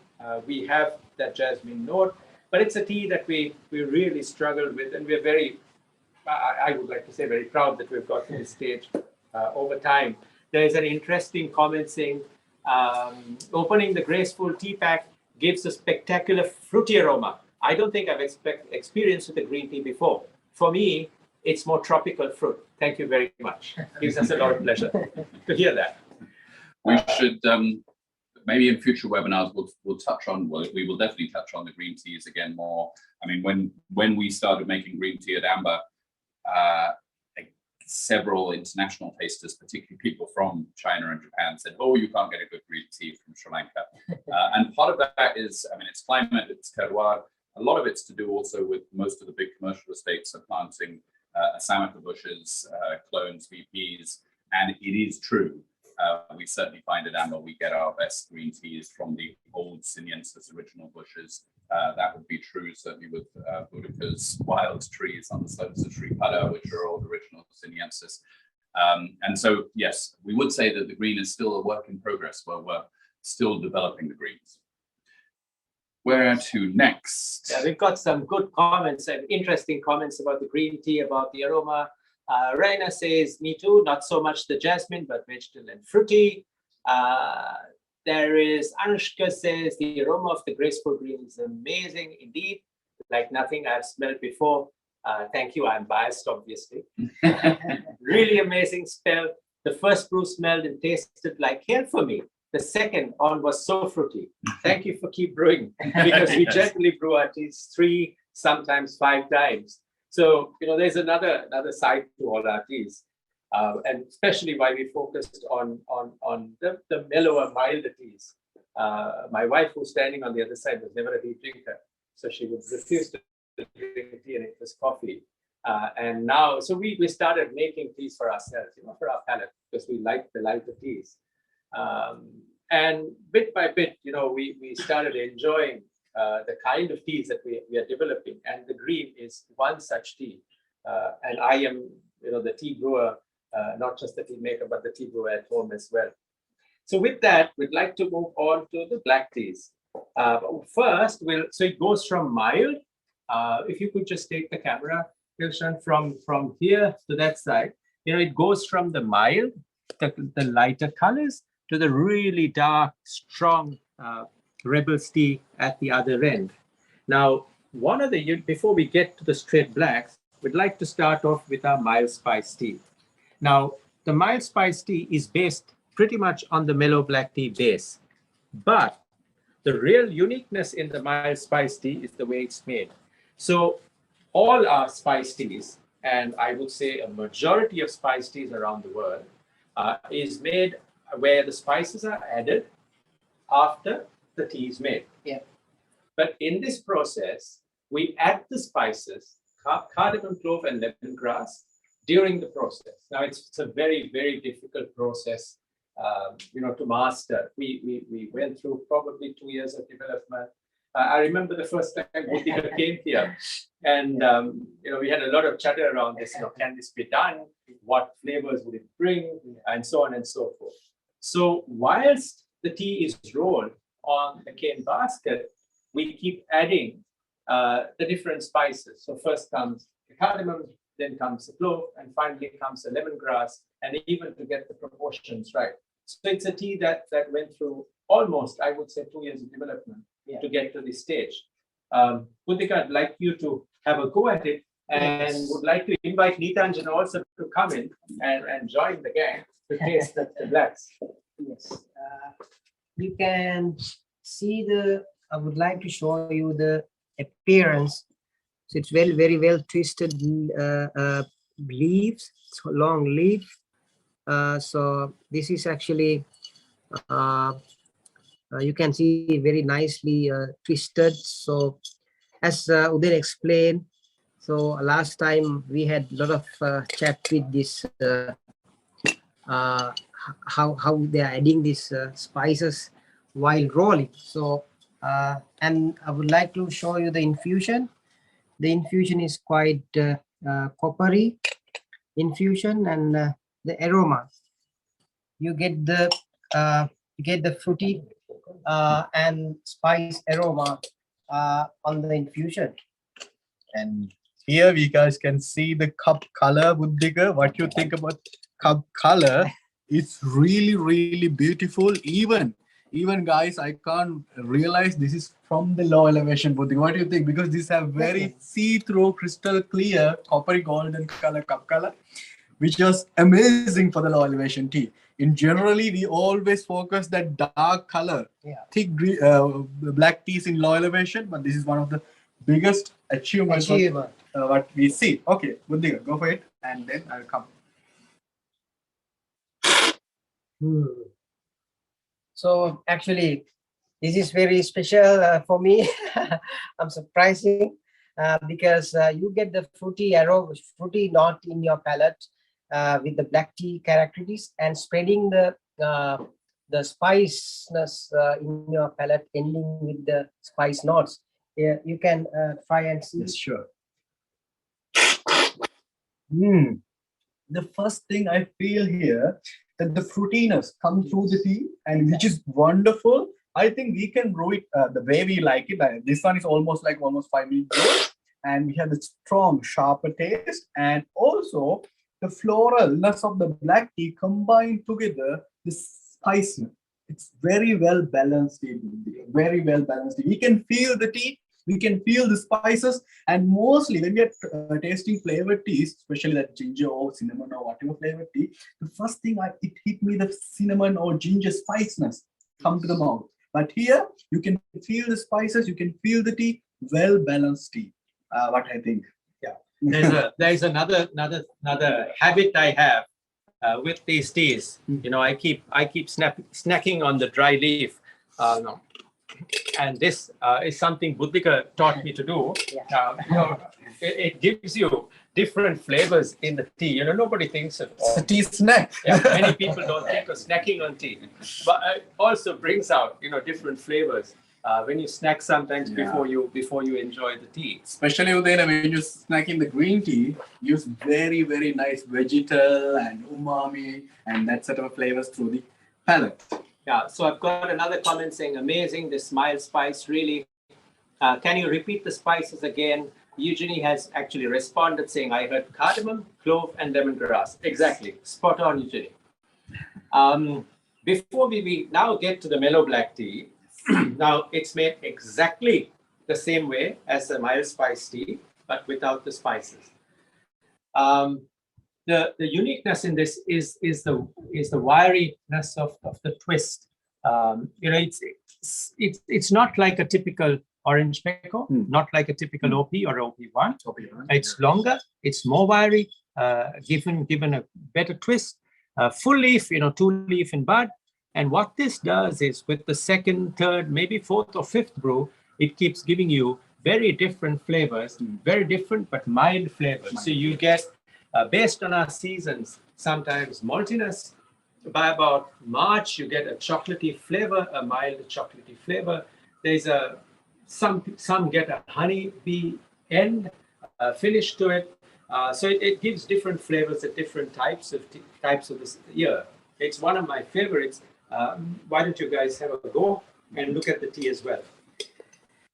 we have that jasmine note. But it's a tea that we really struggled with, and we're very, I would like to say, very proud that we've got to this stage over time. There's an interesting comment saying, opening the graceful tea pack gives a spectacular fruity aroma. I don't think I've experienced with the green tea before. For me, it's more tropical fruit. Thank you very much. Gives us a lot of pleasure to hear that. We should, maybe in future webinars, we'll touch on, we will definitely touch on the green teas again more. I mean, when we started making green tea at Amba, several international tasters, particularly people from China and Japan, said, oh, you can't get a good green tea from Sri Lanka. And part of that is, I mean, it's climate, it's terroir. A lot of it's to do also with most of the big commercial estates are planting Samatha bushes, clones, VPs, and it is true. We certainly find at Amba we get our best green teas from the old Sinensis original bushes. That would be true certainly with Buddhika's wild trees on the slopes of Sri Pada, which are all original Sinensis. And so, yes, we would say that the green is still a work in progress, where we're still developing the greens. Where to next? Yeah, we've got some good comments and interesting comments about the green tea, about the aroma. Raina says, me too, not so much the jasmine, but vegetal and fruity. There is Anushka says, the aroma of the graceful green is amazing indeed, like nothing I've smelled before. Thank you, I'm biased, obviously. Really amazing smell. The first brew smelled and tasted like hair for me. The second on was so fruity. Thank you for keep brewing, because we generally brew at least 3, sometimes 5 times. So, there's another side to all our teas, and especially why we focused on the mellower, milder teas. My wife, who's standing on the other side, was never a tea drinker, so she would refuse to drink tea, and it was coffee. And now, so we started making teas for ourselves, for our palate, because we like the lighter teas. And bit by bit, we started enjoying the kind of teas that we are developing, and the green is one such tea. And I am, the tea brewer, not just the tea maker, but the tea brewer at home as well. So with that, we'd like to move on to the black teas. First, so it goes from mild. If you could just take the camera, Hilshan, from here to that side. It goes from the mild, the lighter colors, to the really dark, strong Rebel's tea at the other end. Now, before we get to the straight blacks, we'd like to start off with our mild spice tea. Now, the mild spice tea is based pretty much on the mellow black tea base, but the real uniqueness in the mild spice tea is the way it's made. So all our spice teas, and I would say a majority of spice teas around the world, is made where the spices are added after the tea is made. Yeah. But in this process, we add the spices, cardamom, clove, and lemongrass during the process. Now, it's a very, very difficult process, to master. We went through probably 2 years of development. I remember the first time Buddhika came here, and we had a lot of chatter around this. Can this be done? What flavors would it bring? And so on and so forth. So whilst the tea is rolled on the cane basket, we keep adding the different spices. So first comes the cardamom, then comes the clove, and finally comes the lemongrass, and even to get the proportions right. So it's a tea that went through almost, I would say, 2 years of development to get to this stage. Buddhika, I'd like you to have a go at it, and would like to invite Neethanjana also to come in and join the gang to taste the blacks. Yes. You can see I would like to show you the appearance. So it's very well twisted leaves, so long leaf. So this is actually, you can see very nicely twisted. So as Uday explained, so last time we had a lot of chat with this, how they are adding these spices while rolling. So and I would like to show you the infusion. The infusion is quite coppery infusion, and the aroma, you get the fruity and spice aroma on the infusion. And here we guys can see the cup color, Buddhika. What you think about cup color? It's really beautiful. Even guys, I can't realize this is from the low elevation, Buddhika. What do you think? Because these have very see-through, crystal clear, coppery golden color, cup color, which is amazing for the low elevation tea. In generally, we always focus that dark color, thick black teas in low elevation, but this is one of the biggest achievements what we see. Okay, Buddhika, go for it, and then I'll come. So actually, this is very special for me. I'm surprising because you get the fruity aroma, fruity note in your palate with the black tea characteristics, and spreading the spiciness in your palate, ending with the spice notes. Yeah, you can try and see. Yes, sure. The first thing I feel here, that the fruitiness comes through the tea, and which is wonderful. I think we can brew it the way we like it. This one is almost 5 minutes brew, and we have the strong, sharper taste, and also the floralness of the black tea combined together, the spiciness. It's very well balanced tea. Very well balanced tea. We can feel the tea. We can feel the spices, and mostly when we are tasting flavored teas, especially that ginger or cinnamon or whatever flavored tea, the first thing it hit me, the cinnamon or ginger spiciness come to the mouth. But here you can feel the spices, you can feel the tea, well balanced tea. What I think. Yeah. There's another habit I have with these teas. You know, I keep snacking on the dry leaf. And this is something Buddhika taught me to do. You know, it gives you different flavors in the tea. You know, nobody thinks of it's a tea snack. Many people don't think of snacking on tea, but it also brings out, you know, different flavors when you snack sometimes before you enjoy the tea. Especially when you're snacking the green tea, use very nice vegetal and umami and that sort of flavors through the palate. Yeah, so I've got another comment saying, amazing, this mild spice, really. Can you repeat the spices again? Eugenie has actually responded saying, I heard cardamom, clove, and lemongrass. Exactly, spot on, Eugenie. Before we now get to the mellow black tea, now it's made exactly the same way as the mild spice tea, but without the spices. The uniqueness in this is the wiriness of the twist. You know, it's not like a typical orange pekoe, not like a typical OP or OP1. It's longer, it's more wiry, given a better twist. Full leaf, you know, 2 leaf in bud. And what this does is, with the second, third, maybe fourth or fifth brew, it keeps giving you very different flavors, very different but mild flavors. So you get, based on our seasons, sometimes maltiness. By about March, you get a chocolatey flavor, a mild chocolatey flavor. There's some get a honey bee end finish to it. So it gives different flavors at different types of this year. It's one of my favorites. Why don't you guys have a go and look at the tea as well?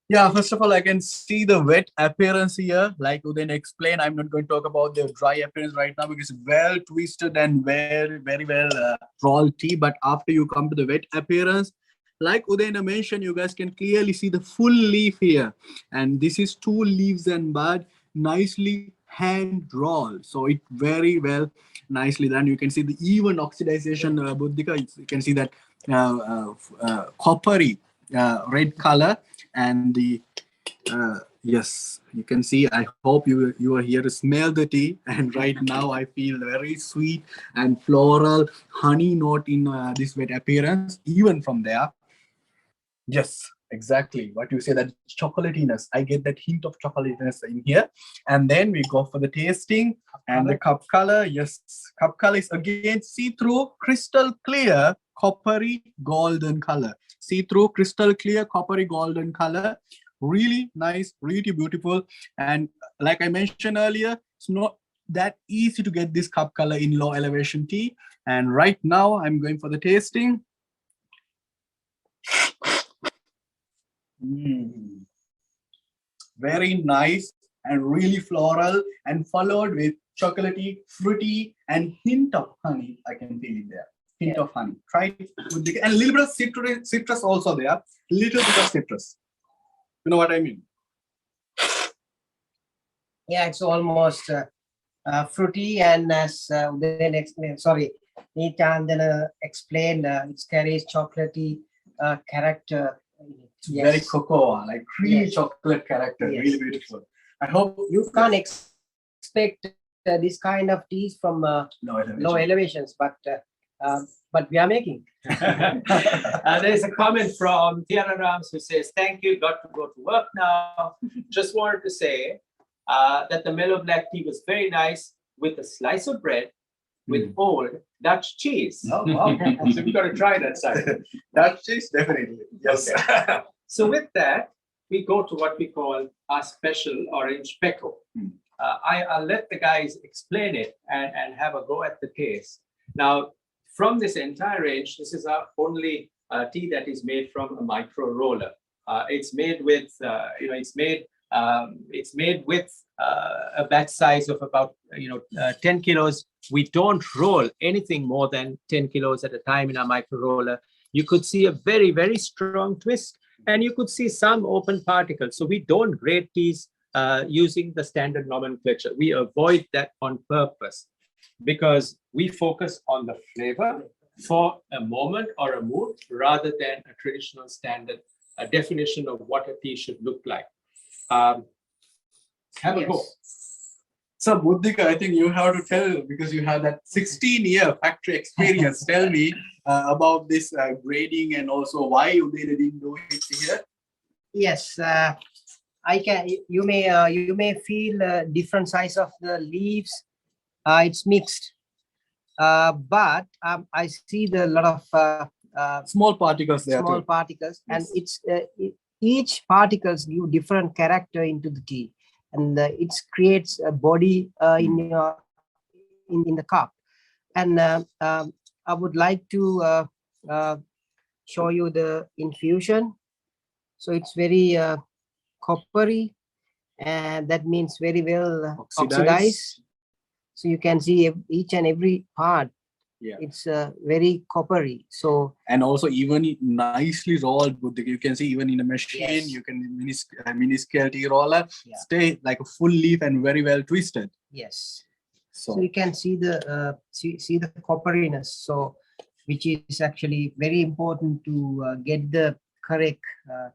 Yeah, first of all, I can see the wet appearance here. Like Uday explained, I'm not going to talk about the dry appearance right now because it's well twisted and very well rolled tea. But after you come to the wet appearance, like Uday mentioned, you guys can clearly see the full leaf here. And this is 2 leaves and bud, nicely hand roll. So it very well nicely done. You can see the even oxidization, Buddhika. You can see that coppery red color, and the yes, you can see. I hope you are here to smell the tea, and right now I feel very sweet and floral honey note in this wet appearance, even from there. Yes, exactly what you say, that chocolatiness. I get that hint of chocolatiness in here. And then we go for the tasting and the cup color. Yes, cup color is again see-through, crystal clear, coppery golden color. See-through, crystal clear, coppery golden color. Really nice, really beautiful. And like I mentioned earlier, it's not that easy to get this cup color in low elevation tea. And right now I'm going for the tasting. Very nice and really floral, and followed with chocolatey, fruity, and hint of honey. I can feel it there. Hint of honey. Try it with the, and a little bit of citrus also there. Little bit of citrus. You know what I mean? Yeah, it's almost fruity, and as then explained, sorry, Neethanjana explained, it carries chocolatey character. Yes. Very cocoa, like creamy chocolate character. Yes. Really beautiful. I hope you can't expect this kind of teas from low elevations, but we are making. There's a comment from Tiana Rams who says, "Thank you, got to go to work now. Just wanted to say that the Mellow Black Tea was very nice with a slice of bread with old Dutch cheese." Oh, wow. So we've got to try that side. Dutch cheese, definitely. Yes. Okay. So with that, we go to what we call our special orange pekoe. I'll let the guys explain it and have a go at the taste. Now, from this entire range, this is our only tea that is made from a micro roller. It's made with, it's made with a batch size of about 10 kilos. We don't roll anything more than 10 kilos at a time in our micro roller. You could see a very, very strong twist, and you could see some open particles. So we don't grade teas using the standard nomenclature. We avoid that on purpose because we focus on the flavor for a moment or a mood rather than a traditional standard definition of what a tea should look like. Have a go. So Buddhika, I think you have to tell, because you have that 16-year factory experience. Tell me about this grading, and also why you didn't do it here. Yes, I can. You may feel different size of the leaves. It's mixed, but I see the lot of small particles there. Small particles, yes. And it's each particles give different character into the tea. And it creates a body in the cup. And I would like to show you the infusion. So it's very coppery, and that means very well oxidized. So you can see each and every part. Yeah, it's very coppery. So, and also even nicely rolled. You can see even in a machine, yes. You can minuscule tea roller, stay like a full leaf and very well twisted. Yes. So you can see the see the copperiness. So, which is actually very important to get the correct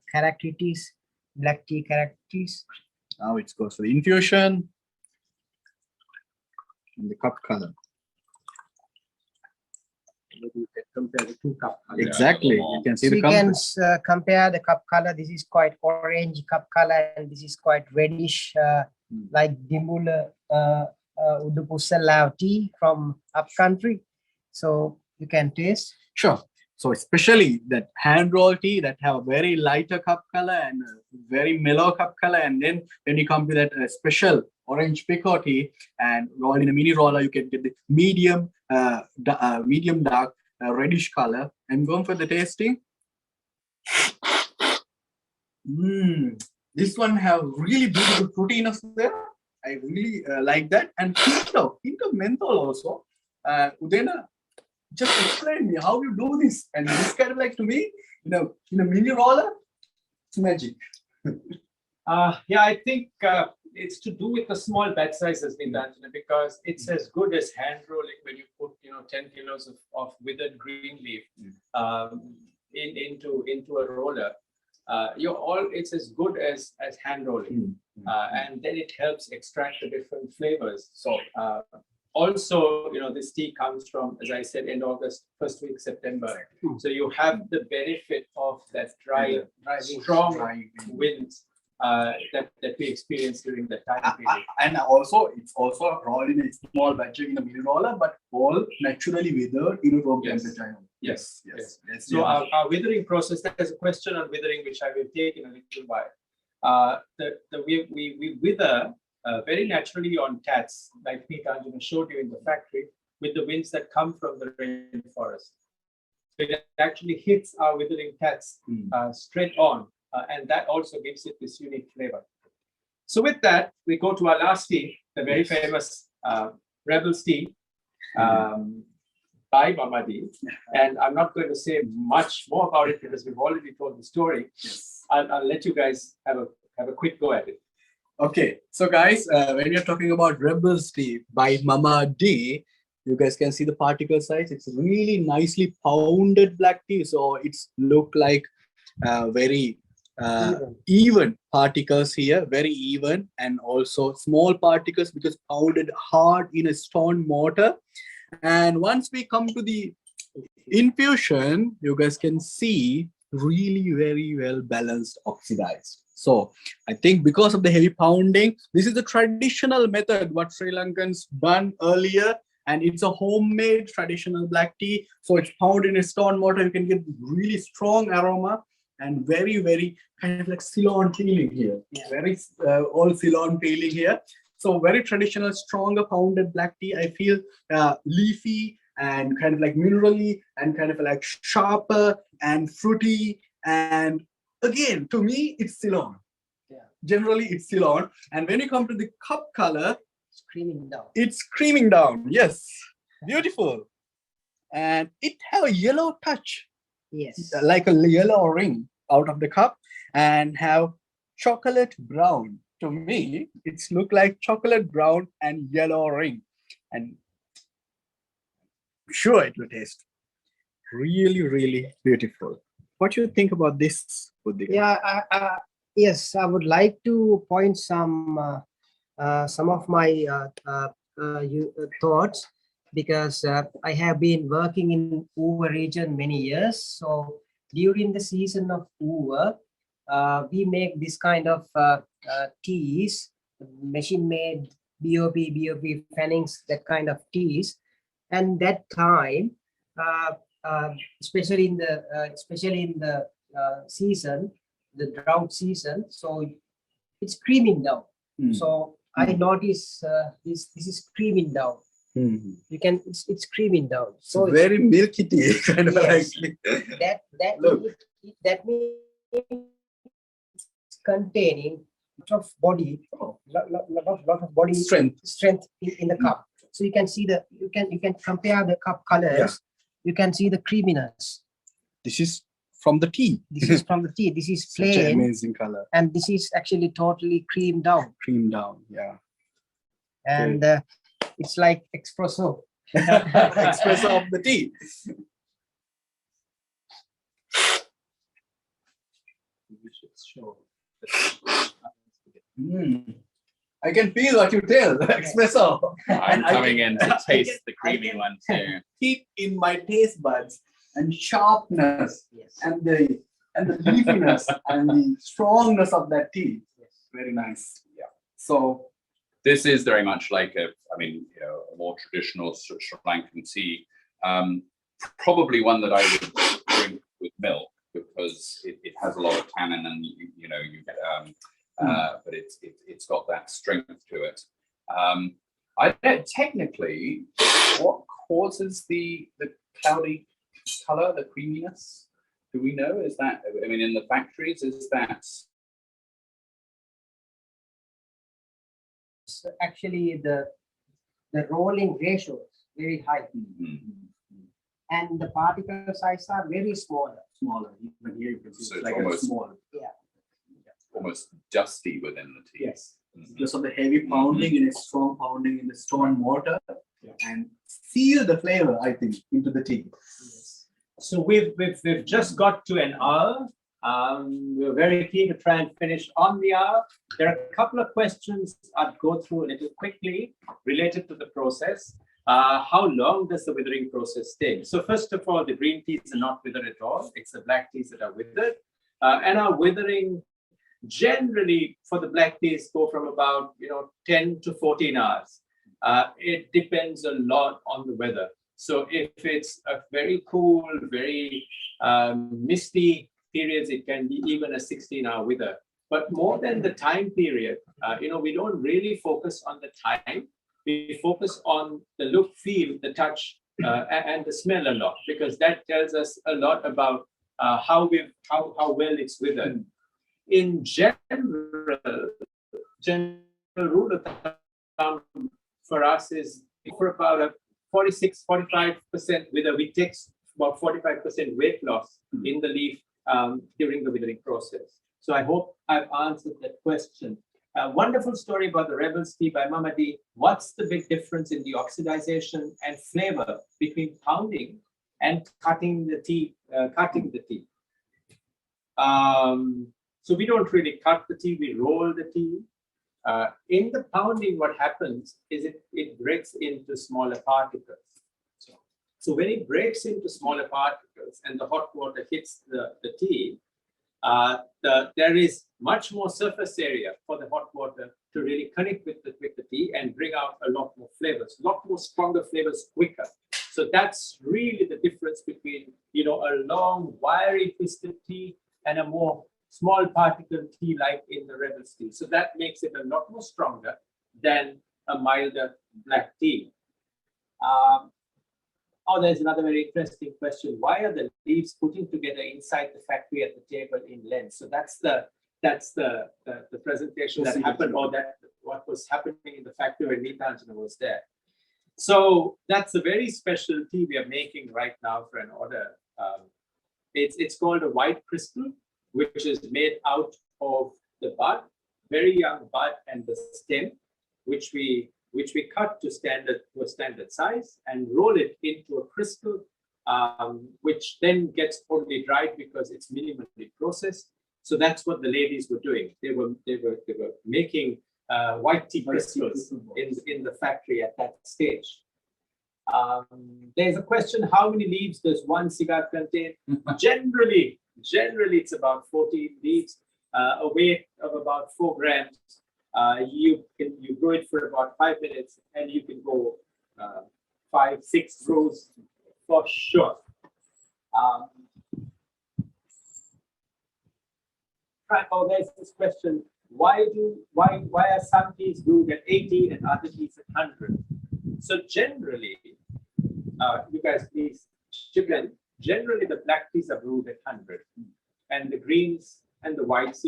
characteristics, black tea characteristics. Now it goes to the infusion and the cup color. You can compare the two cup colors. Exactly. You can see so the you can compare the cup color. This is quite orange cup color, and this is quite reddish, like Dimbula Udupusala tea from upcountry. So you can taste. Sure. So especially that hand roll tea that have a very lighter cup color and a very mellow cup color, and then when you come to that special orange pekoe tea and roll in a mini roller, you can get the medium dark reddish color. I'm going for the tasting. This one have really beautiful fruitiness there. I really like that, and hint of menthol also. Udena, just explain me how you do this, and this kind of like to me, in a mini roller, it's magic. Yeah, I think it's to do with the small batch sizes, Neethanjana, because it's as good as hand rolling when you put 10 kilos of withered green leaf into a roller. It's as good as hand rolling, and then it helps extract the different flavors. So also, this tea comes from, as I said, end August, first week September. So you have the benefit of that dry, strong winds that we experienced during that time period. And also, it's also rolled in a small batch in a mini roller, but all naturally withered in a room temperature. Yes. So our withering process, there's a question on withering, which I will take in a little while. We wither very naturally on tats, like Neethanjana showed you in the factory, with the winds that come from the rainforest. So it actually hits our withering tats straight on, and that also gives it this unique flavor. So with that, we go to our last tea, the very famous Rebels tea. By Mama D, and I'm not going to say much more about it because we've already told the story. I'll let you guys have a quick go at it. Okay, so guys, when you're talking about Rebels tea by Mama D, you guys can see the particle size. It's really nicely pounded black tea, so it's look like very even particles here, very even, and also small particles because pounded hard in a stone mortar. And once we come to the infusion, you guys can see really very well balanced oxidized. So I think because of the heavy pounding, this is the traditional method what Sri Lankans done earlier, and it's a homemade traditional black tea. So it's pounded in a stone mortar. You can get really strong aroma and very, very kind of like Ceylon peeling here. Very all Ceylon peeling here. So very traditional, stronger pounded black tea. I feel leafy and kind of like minerally and kind of like sharper and fruity. And again, to me, it's Ceylon. Generally, it's Ceylon. And when you come to the cup color, Screaming down. it's creaming down. Yes, beautiful. And it have a yellow touch. Yes. Like a yellow ring out of the cup, and have chocolate brown. To me, it's look like chocolate brown and yellow ring, and sure it will taste really, really beautiful. What do you think about this, Buddhika? Yeah, yes, I would like to point some of my thoughts, because I have been working in Uva region many years. So during the season of Uva, we make this kind of teas, machine-made BOP fannings, that kind of teas. And that time, especially in the season, the drought season, so it's creaming down. So I notice this is creaming down. You can it's creaming down. So very milky tea, kind of yes, like that means it's containing lot of body, lot of body strength in the cup. So you can see you can compare the cup colors. Yeah. You can see the creaminess. This is from the tea. This is from the tea. This is plain. Such an amazing color. And this is actually totally creamed down. Creamed down, yeah. And it's like espresso. Espresso of the tea. I can feel what you tell. Espresso. I'm coming in to taste the creamy one too. Heat in my taste buds and sharpness, yes, and the leafiness and the strongness of that tea. Yes. Very nice. Yeah. So this is very much like a more traditional Sri Lankan tea. Probably one that I would drink with milk, because it has a lot of tannin, and you get but it's got that strength to it. I don't technically what causes the cloudy color, the creaminess. Do we know? Is that, in the factories, is that actually the rolling ratio is very high, and the particle size are very smaller. Even here you can see so it's like almost small. Yeah. Almost dusty within the tea. Yes. because of the heavy pounding and a strong pounding in the stone mortar, and seal the flavor, I think, into the tea. So we've just got to an hour. We're very keen to try and finish on the hour. There are a couple of questions I'll go through a little quickly related to the process. How long does the withering process take? So first of all, the green teas are not withered at all. It's the black teas that are withered. And our withering generally for the black teas go from about 10 to 14 hours. It depends a lot on the weather. So if it's a very cool, very misty periods, it can be even a 16-hour wither. But more than the time period, we don't really focus on the time. We focus on the look, feel, the touch, and the smell a lot, because that tells us a lot about how well it's withered. In general rule of thumb for us is for about a 46-45% wither, we take about 45% weight loss in the leaf during the withering process. So I hope I've answered that question. A wonderful story about the Rebels tea by Mamadi. What's the big difference in the oxidization and flavor between pounding and cutting the tea? So we don't really cut the tea, we roll the tea. In the pounding, what happens is it breaks into smaller particles. So when it breaks into smaller particles and the hot water hits the tea, there is much more surface area for the hot water to really connect with the tea and bring out a lot more flavors, a lot more stronger flavors quicker. So that's really the difference between a long, wiry, twisted tea and a more small particle tea like in the Rebels tea. So that makes it a lot more stronger than a milder black tea. There's another very interesting question. Why are the leaves putting together inside the factory at the table in length? So that's the presentation that happened, or that what was happening in the factory when Neethanjana was there. So that's a very special tea we are making right now for an order. It's called a white crystal, which is made out of the bud, very young bud, and the stem, which we cut to a standard size and roll it into a crystal, which then gets totally dried because it's minimally processed. So that's what the ladies were doing. They were making white tea crystals in the factory at that stage. There's a question: how many leaves does one cigar contain? Generally, it's about 14 leaves, a weight of about 4 grams. You grow it for about 5 minutes, and you can go 5-6 rows for sure. There's this question: why are some teas brewed at 80 and other teas at 100? So generally, you guys please chip in. Generally, the black teas are brewed at 100, and the greens and the whites,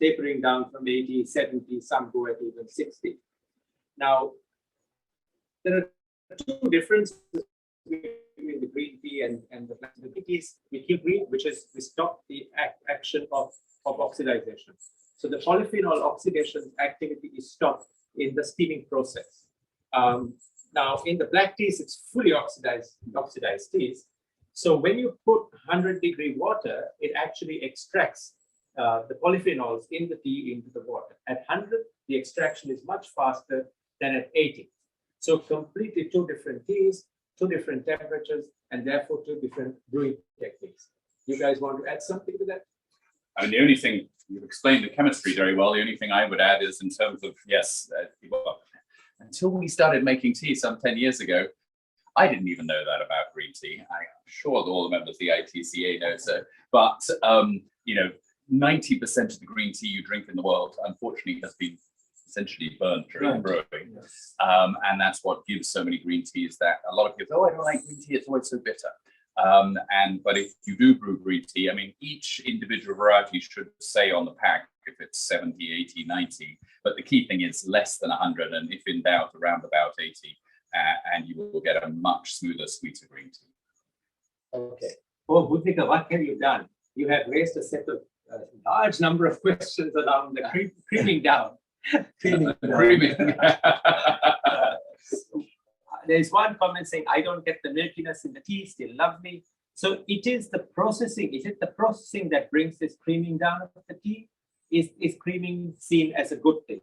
tapering down from 80, 70, some go at even 60. Now, there are two differences between the green tea and the black tea. The green teas, we kill green, which is we stop the action of oxidization. So the polyphenol oxidation activity is stopped in the steaming process. Now, in the black teas, it's fully oxidized teas. So when you put 100-degree water, it actually extracts the polyphenols in the tea into the water. At 100, the extraction is much faster than at 80. So completely two different teas, two different temperatures, and therefore two different brewing techniques. You guys want to add something to that? I mean, the only thing, you've explained the chemistry very well. The only thing I would add is in terms of, until we started making tea some 10 years ago, I didn't even know that about green tea. I'm sure that all the members of the ITCA know so. But, 90% of the green tea you drink in the world, unfortunately, has been essentially burnt during brewing. Yes. And that's what gives so many green teas that a lot of people, I don't like green tea, it's always so bitter. But if you do brew green tea, I mean, each individual variety should say on the pack if it's 70, 80, 90. But the key thing is less than 100, and if in doubt, around about 80. And you will get a much smoother, sweeter green tea. Okay. Oh, Buddhika, what have you done? You have raised a set of large number of questions around the creeping down. Creaming. There's one comment saying, I don't get the milkiness in the tea, still lovely. So it is the processing. Is it the processing that brings this creaming down of the tea? Is creaming seen as a good thing?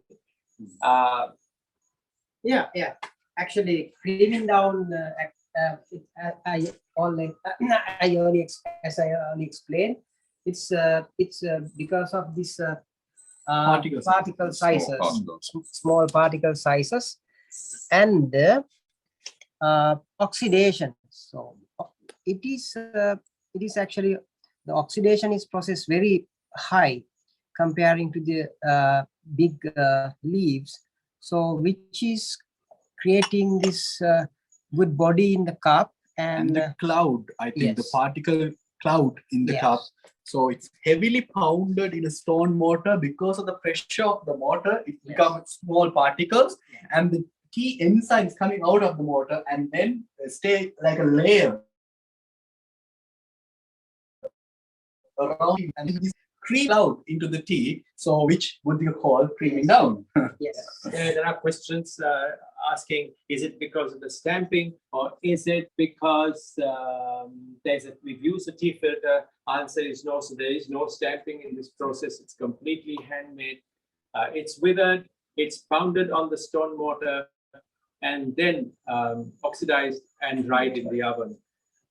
Yeah. Actually, creaming down, as I already explained, it's because of this particle sizes, small particle sizes, and oxidation. So it is actually, the oxidation is processed very high comparing to the big leaves. So which is creating this good body in the cup And the cloud, I think, the particle cloud in the cup. So it's heavily pounded in a stone mortar. Because of the pressure of the mortar, it becomes small particles, and the tea enzymes coming out of the mortar and then stay like a layer around, and this cream out into the tea. So which would you call creaming down? Yes. There are questions asking, is it because of the stamping, or is it because we've used a tea filter? Answer is no. So there is no stamping in this process. It's completely handmade. It's withered, it's pounded on the stone mortar, and then oxidized and dried in the oven.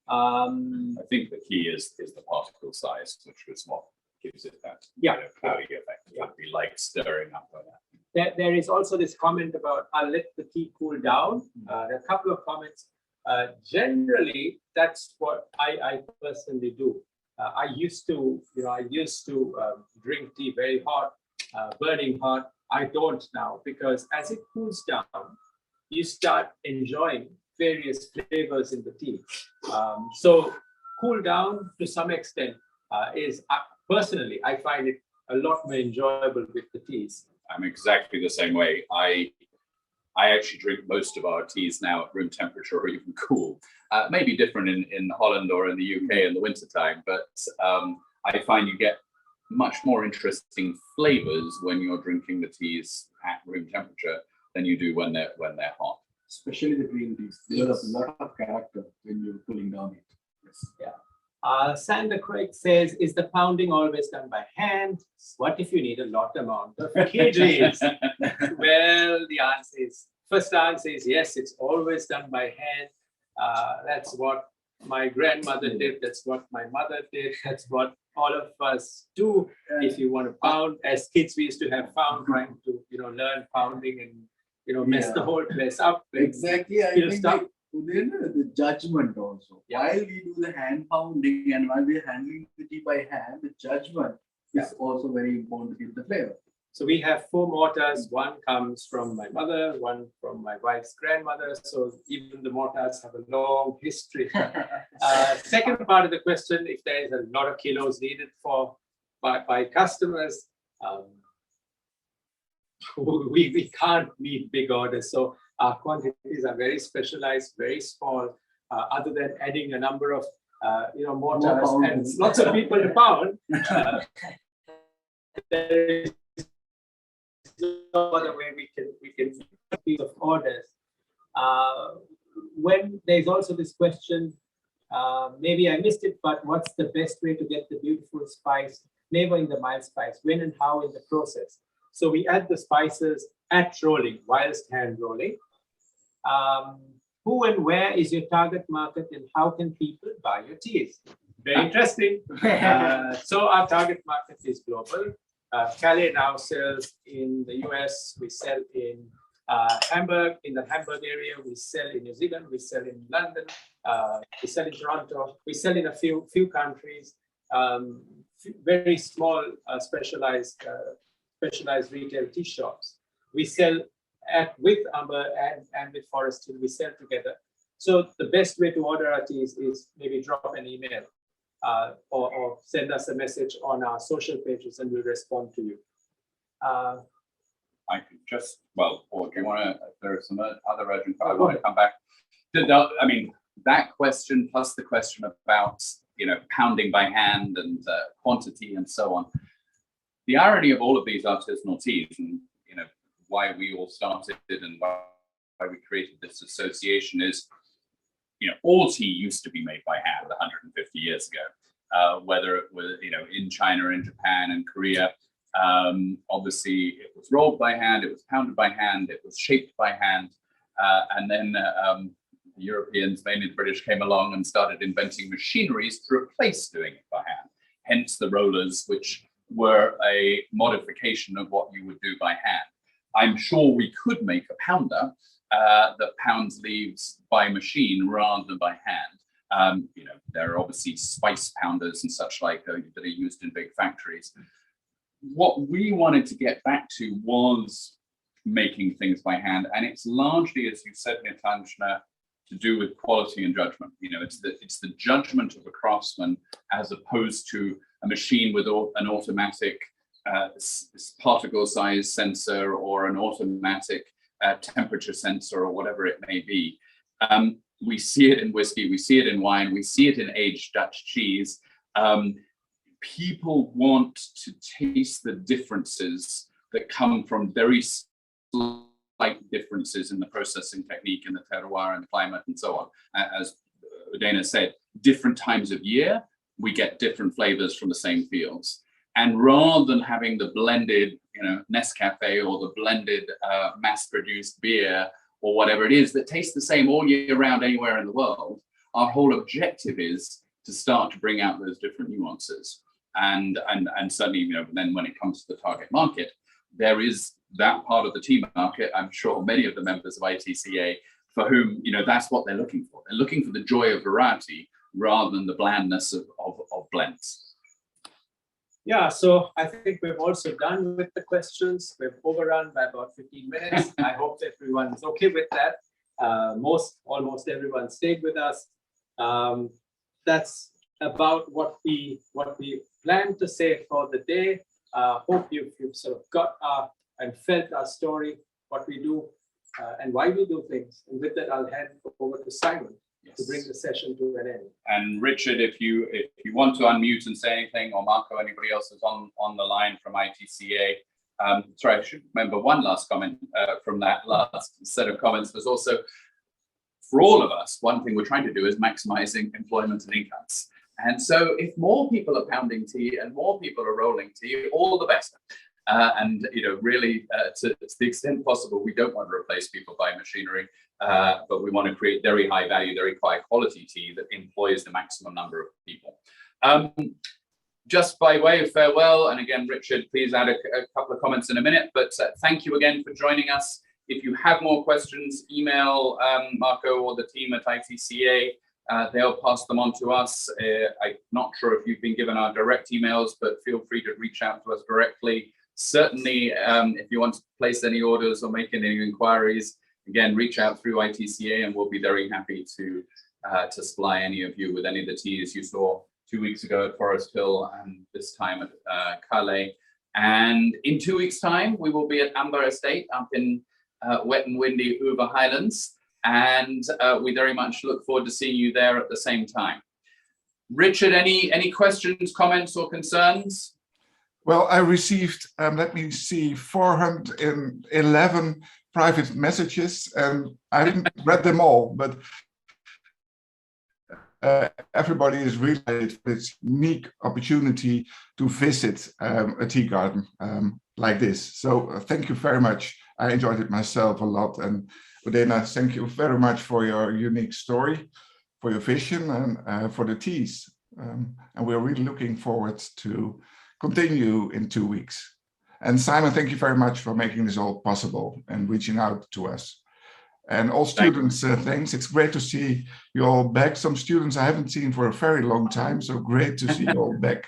I think the key is the particle size, which is what gives it that cloudy effect. It would be like stirring up. There is also this comment about, I'll let the tea cool down. There are a couple of comments. Generally, that's what I personally do. I used to drink tea very hot, burning hot. I don't now, because as it cools down, you start enjoying various flavors in the tea. So cool down to some extent is, personally, I find it a lot more enjoyable with the teas. I'm exactly the same way. I actually drink most of our teas now at room temperature or even cool. Maybe different in Holland or in the UK in the wintertime, but I find you get much more interesting flavors when you're drinking the teas at room temperature than you do when they're hot. Especially the green teas. There's a lot of character when you're cooling down it. Yes. Yeah. Sander Craig says, is the pounding always done by hand? What if you need a lot amount of kgs? Well, first answer is yes, it's always done by hand. That's what my grandmother did. That's what my mother did. That's what all of us do. If you want to pound, as kids, we used to have pound, trying to learn pounding and mess the whole place up. Exactly. I think the judgment also. While we do the hand pounding and while we're handling the tea by hand, the judgment is also very important to give the flavor. So we have 4 mortars. One comes from my mother, one from my wife's grandmother. So even the mortars have a long history. Second part of the question, if there is a lot of kilos needed by customers, we can't meet big orders. So our quantities are very specialized, very small. Other than adding a number of mortars and lots of people to pound, there is no other way we can piece of orders. When there's also this question, maybe I missed it, but what's the best way to get the beautiful spice flavor in the mild spice? When and how in the process? So we add the spices at rolling, whilst hand rolling. Who and where is your target market, and how can people buy your teas? Very interesting. So our target market is global. Kaley now sells in the US, we sell in Hamburg, in the Hamburg area, we sell in New Zealand, we sell in London, we sell in Toronto, we sell in a few countries, very small specialized retail tea shops. We sell with Amba and with Forest Hill, we sell together. So the best way to order our teas is maybe drop an email or send us a message on our social pages and we'll respond to you. I could just, or do you want to, there are some other urgent, I want to come back. I mean, that question plus the question about, pounding by hand and quantity and so on. The irony of all of these artisanal teas, and why we all started and why we created this association is, all tea used to be made by hand 150 years ago, whether it was, in China, in Japan, and Korea. Obviously, it was rolled by hand, it was pounded by hand, it was shaped by hand, and then the Europeans, mainly the British, came along and started inventing machineries to replace doing it by hand. Hence the rollers, which were a modification of what you would do by hand. I'm sure we could make a pounder that pounds leaves by machine rather than by hand. There are obviously spice pounders and such like that are used in big factories. What we wanted to get back to was making things by hand, and it's largely, as you said, Neethanjana, to do with quality and judgment. It's the judgment of a craftsman as opposed to a machine with an automatic particle size sensor or an automatic temperature sensor or whatever it may be. We see it in whiskey, we see it in wine, we see it in aged Dutch cheese. People want to taste the differences that come from very slight differences in the processing technique and the terroir and the climate and so on. As Dana said, different times of year, we get different flavors from the same fields. And rather than having the blended, Nescafe or the blended mass-produced beer or whatever it is that tastes the same all year round anywhere in the world, our whole objective is to start to bring out those different nuances. And certainly, then when it comes to the target market, there is that part of the tea market. I'm sure many of the members of ITCA, for whom, that's what they're looking for. They're looking for the joy of variety rather than the blandness of blends. Yeah, so I think we're also done with the questions. We've overrun by about 15 minutes. I hope everyone's okay with that. Almost everyone stayed with us. That's about what we planned to say for the day. Hope you've sort of got and felt our story, what we do, and why we do things. And with that, I'll hand over to Simon to bring the session to an end. And Richard, if you want to unmute and say anything, or Marco, anybody else is on the line from ITCA. Sorry, I should remember one last comment from that last set of comments was also, for all of us, one thing we're trying to do is maximizing employment and incomes. And so if more people are pounding tea and more people are rolling tea, all the better. And really, to the extent possible, we don't want to replace people by machinery, but we want to create very high value, very high quality tea that employs the maximum number of people. Just by way of farewell, and again, Richard, please add a couple of comments in a minute, but thank you again for joining us. If you have more questions, email Marco or the team at ITCA. They'll pass them on to us. I'm not sure if you've been given our direct emails, but feel free to reach out to us directly. Certainly, if you want to place any orders or make any inquiries, again, reach out through ITCA and we'll be very happy to supply any of you with any of the teas you saw 2 weeks ago at Forest Hill and this time at Kaley. And in 2 weeks' time, we will be at Amba Estate up in wet and windy Uber Highlands. And we very much look forward to seeing you there at the same time. Richard, any questions, comments, or concerns? Well, I received, let me see, 411 private messages, and I didn't read them all, but everybody is really excited for this unique opportunity to visit a tea garden like this. So thank you very much. I enjoyed it myself a lot. And Udena, thank you very much for your unique story, for your vision, and for the teas. And we're really looking forward to continue in 2 weeks. And Simon, thank you very much for making this all possible and reaching out to us. And all students, thanks. It's great to see you all back. Some students I haven't seen for a very long time, so great to see you all back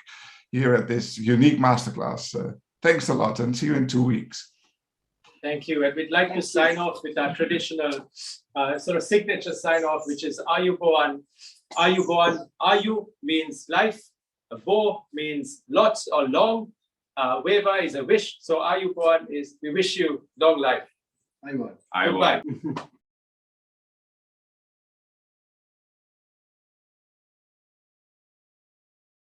here at this unique masterclass. Thanks a lot, and see you in 2 weeks. Thank you. And we'd like to sign off with our traditional sort of signature sign off, which is Ayubowan. Ayubowan. Ayu means life. A bo means lots or long. Weva is a wish. So Ayubowan is we wish you long life. Ayubowan. Goodbye.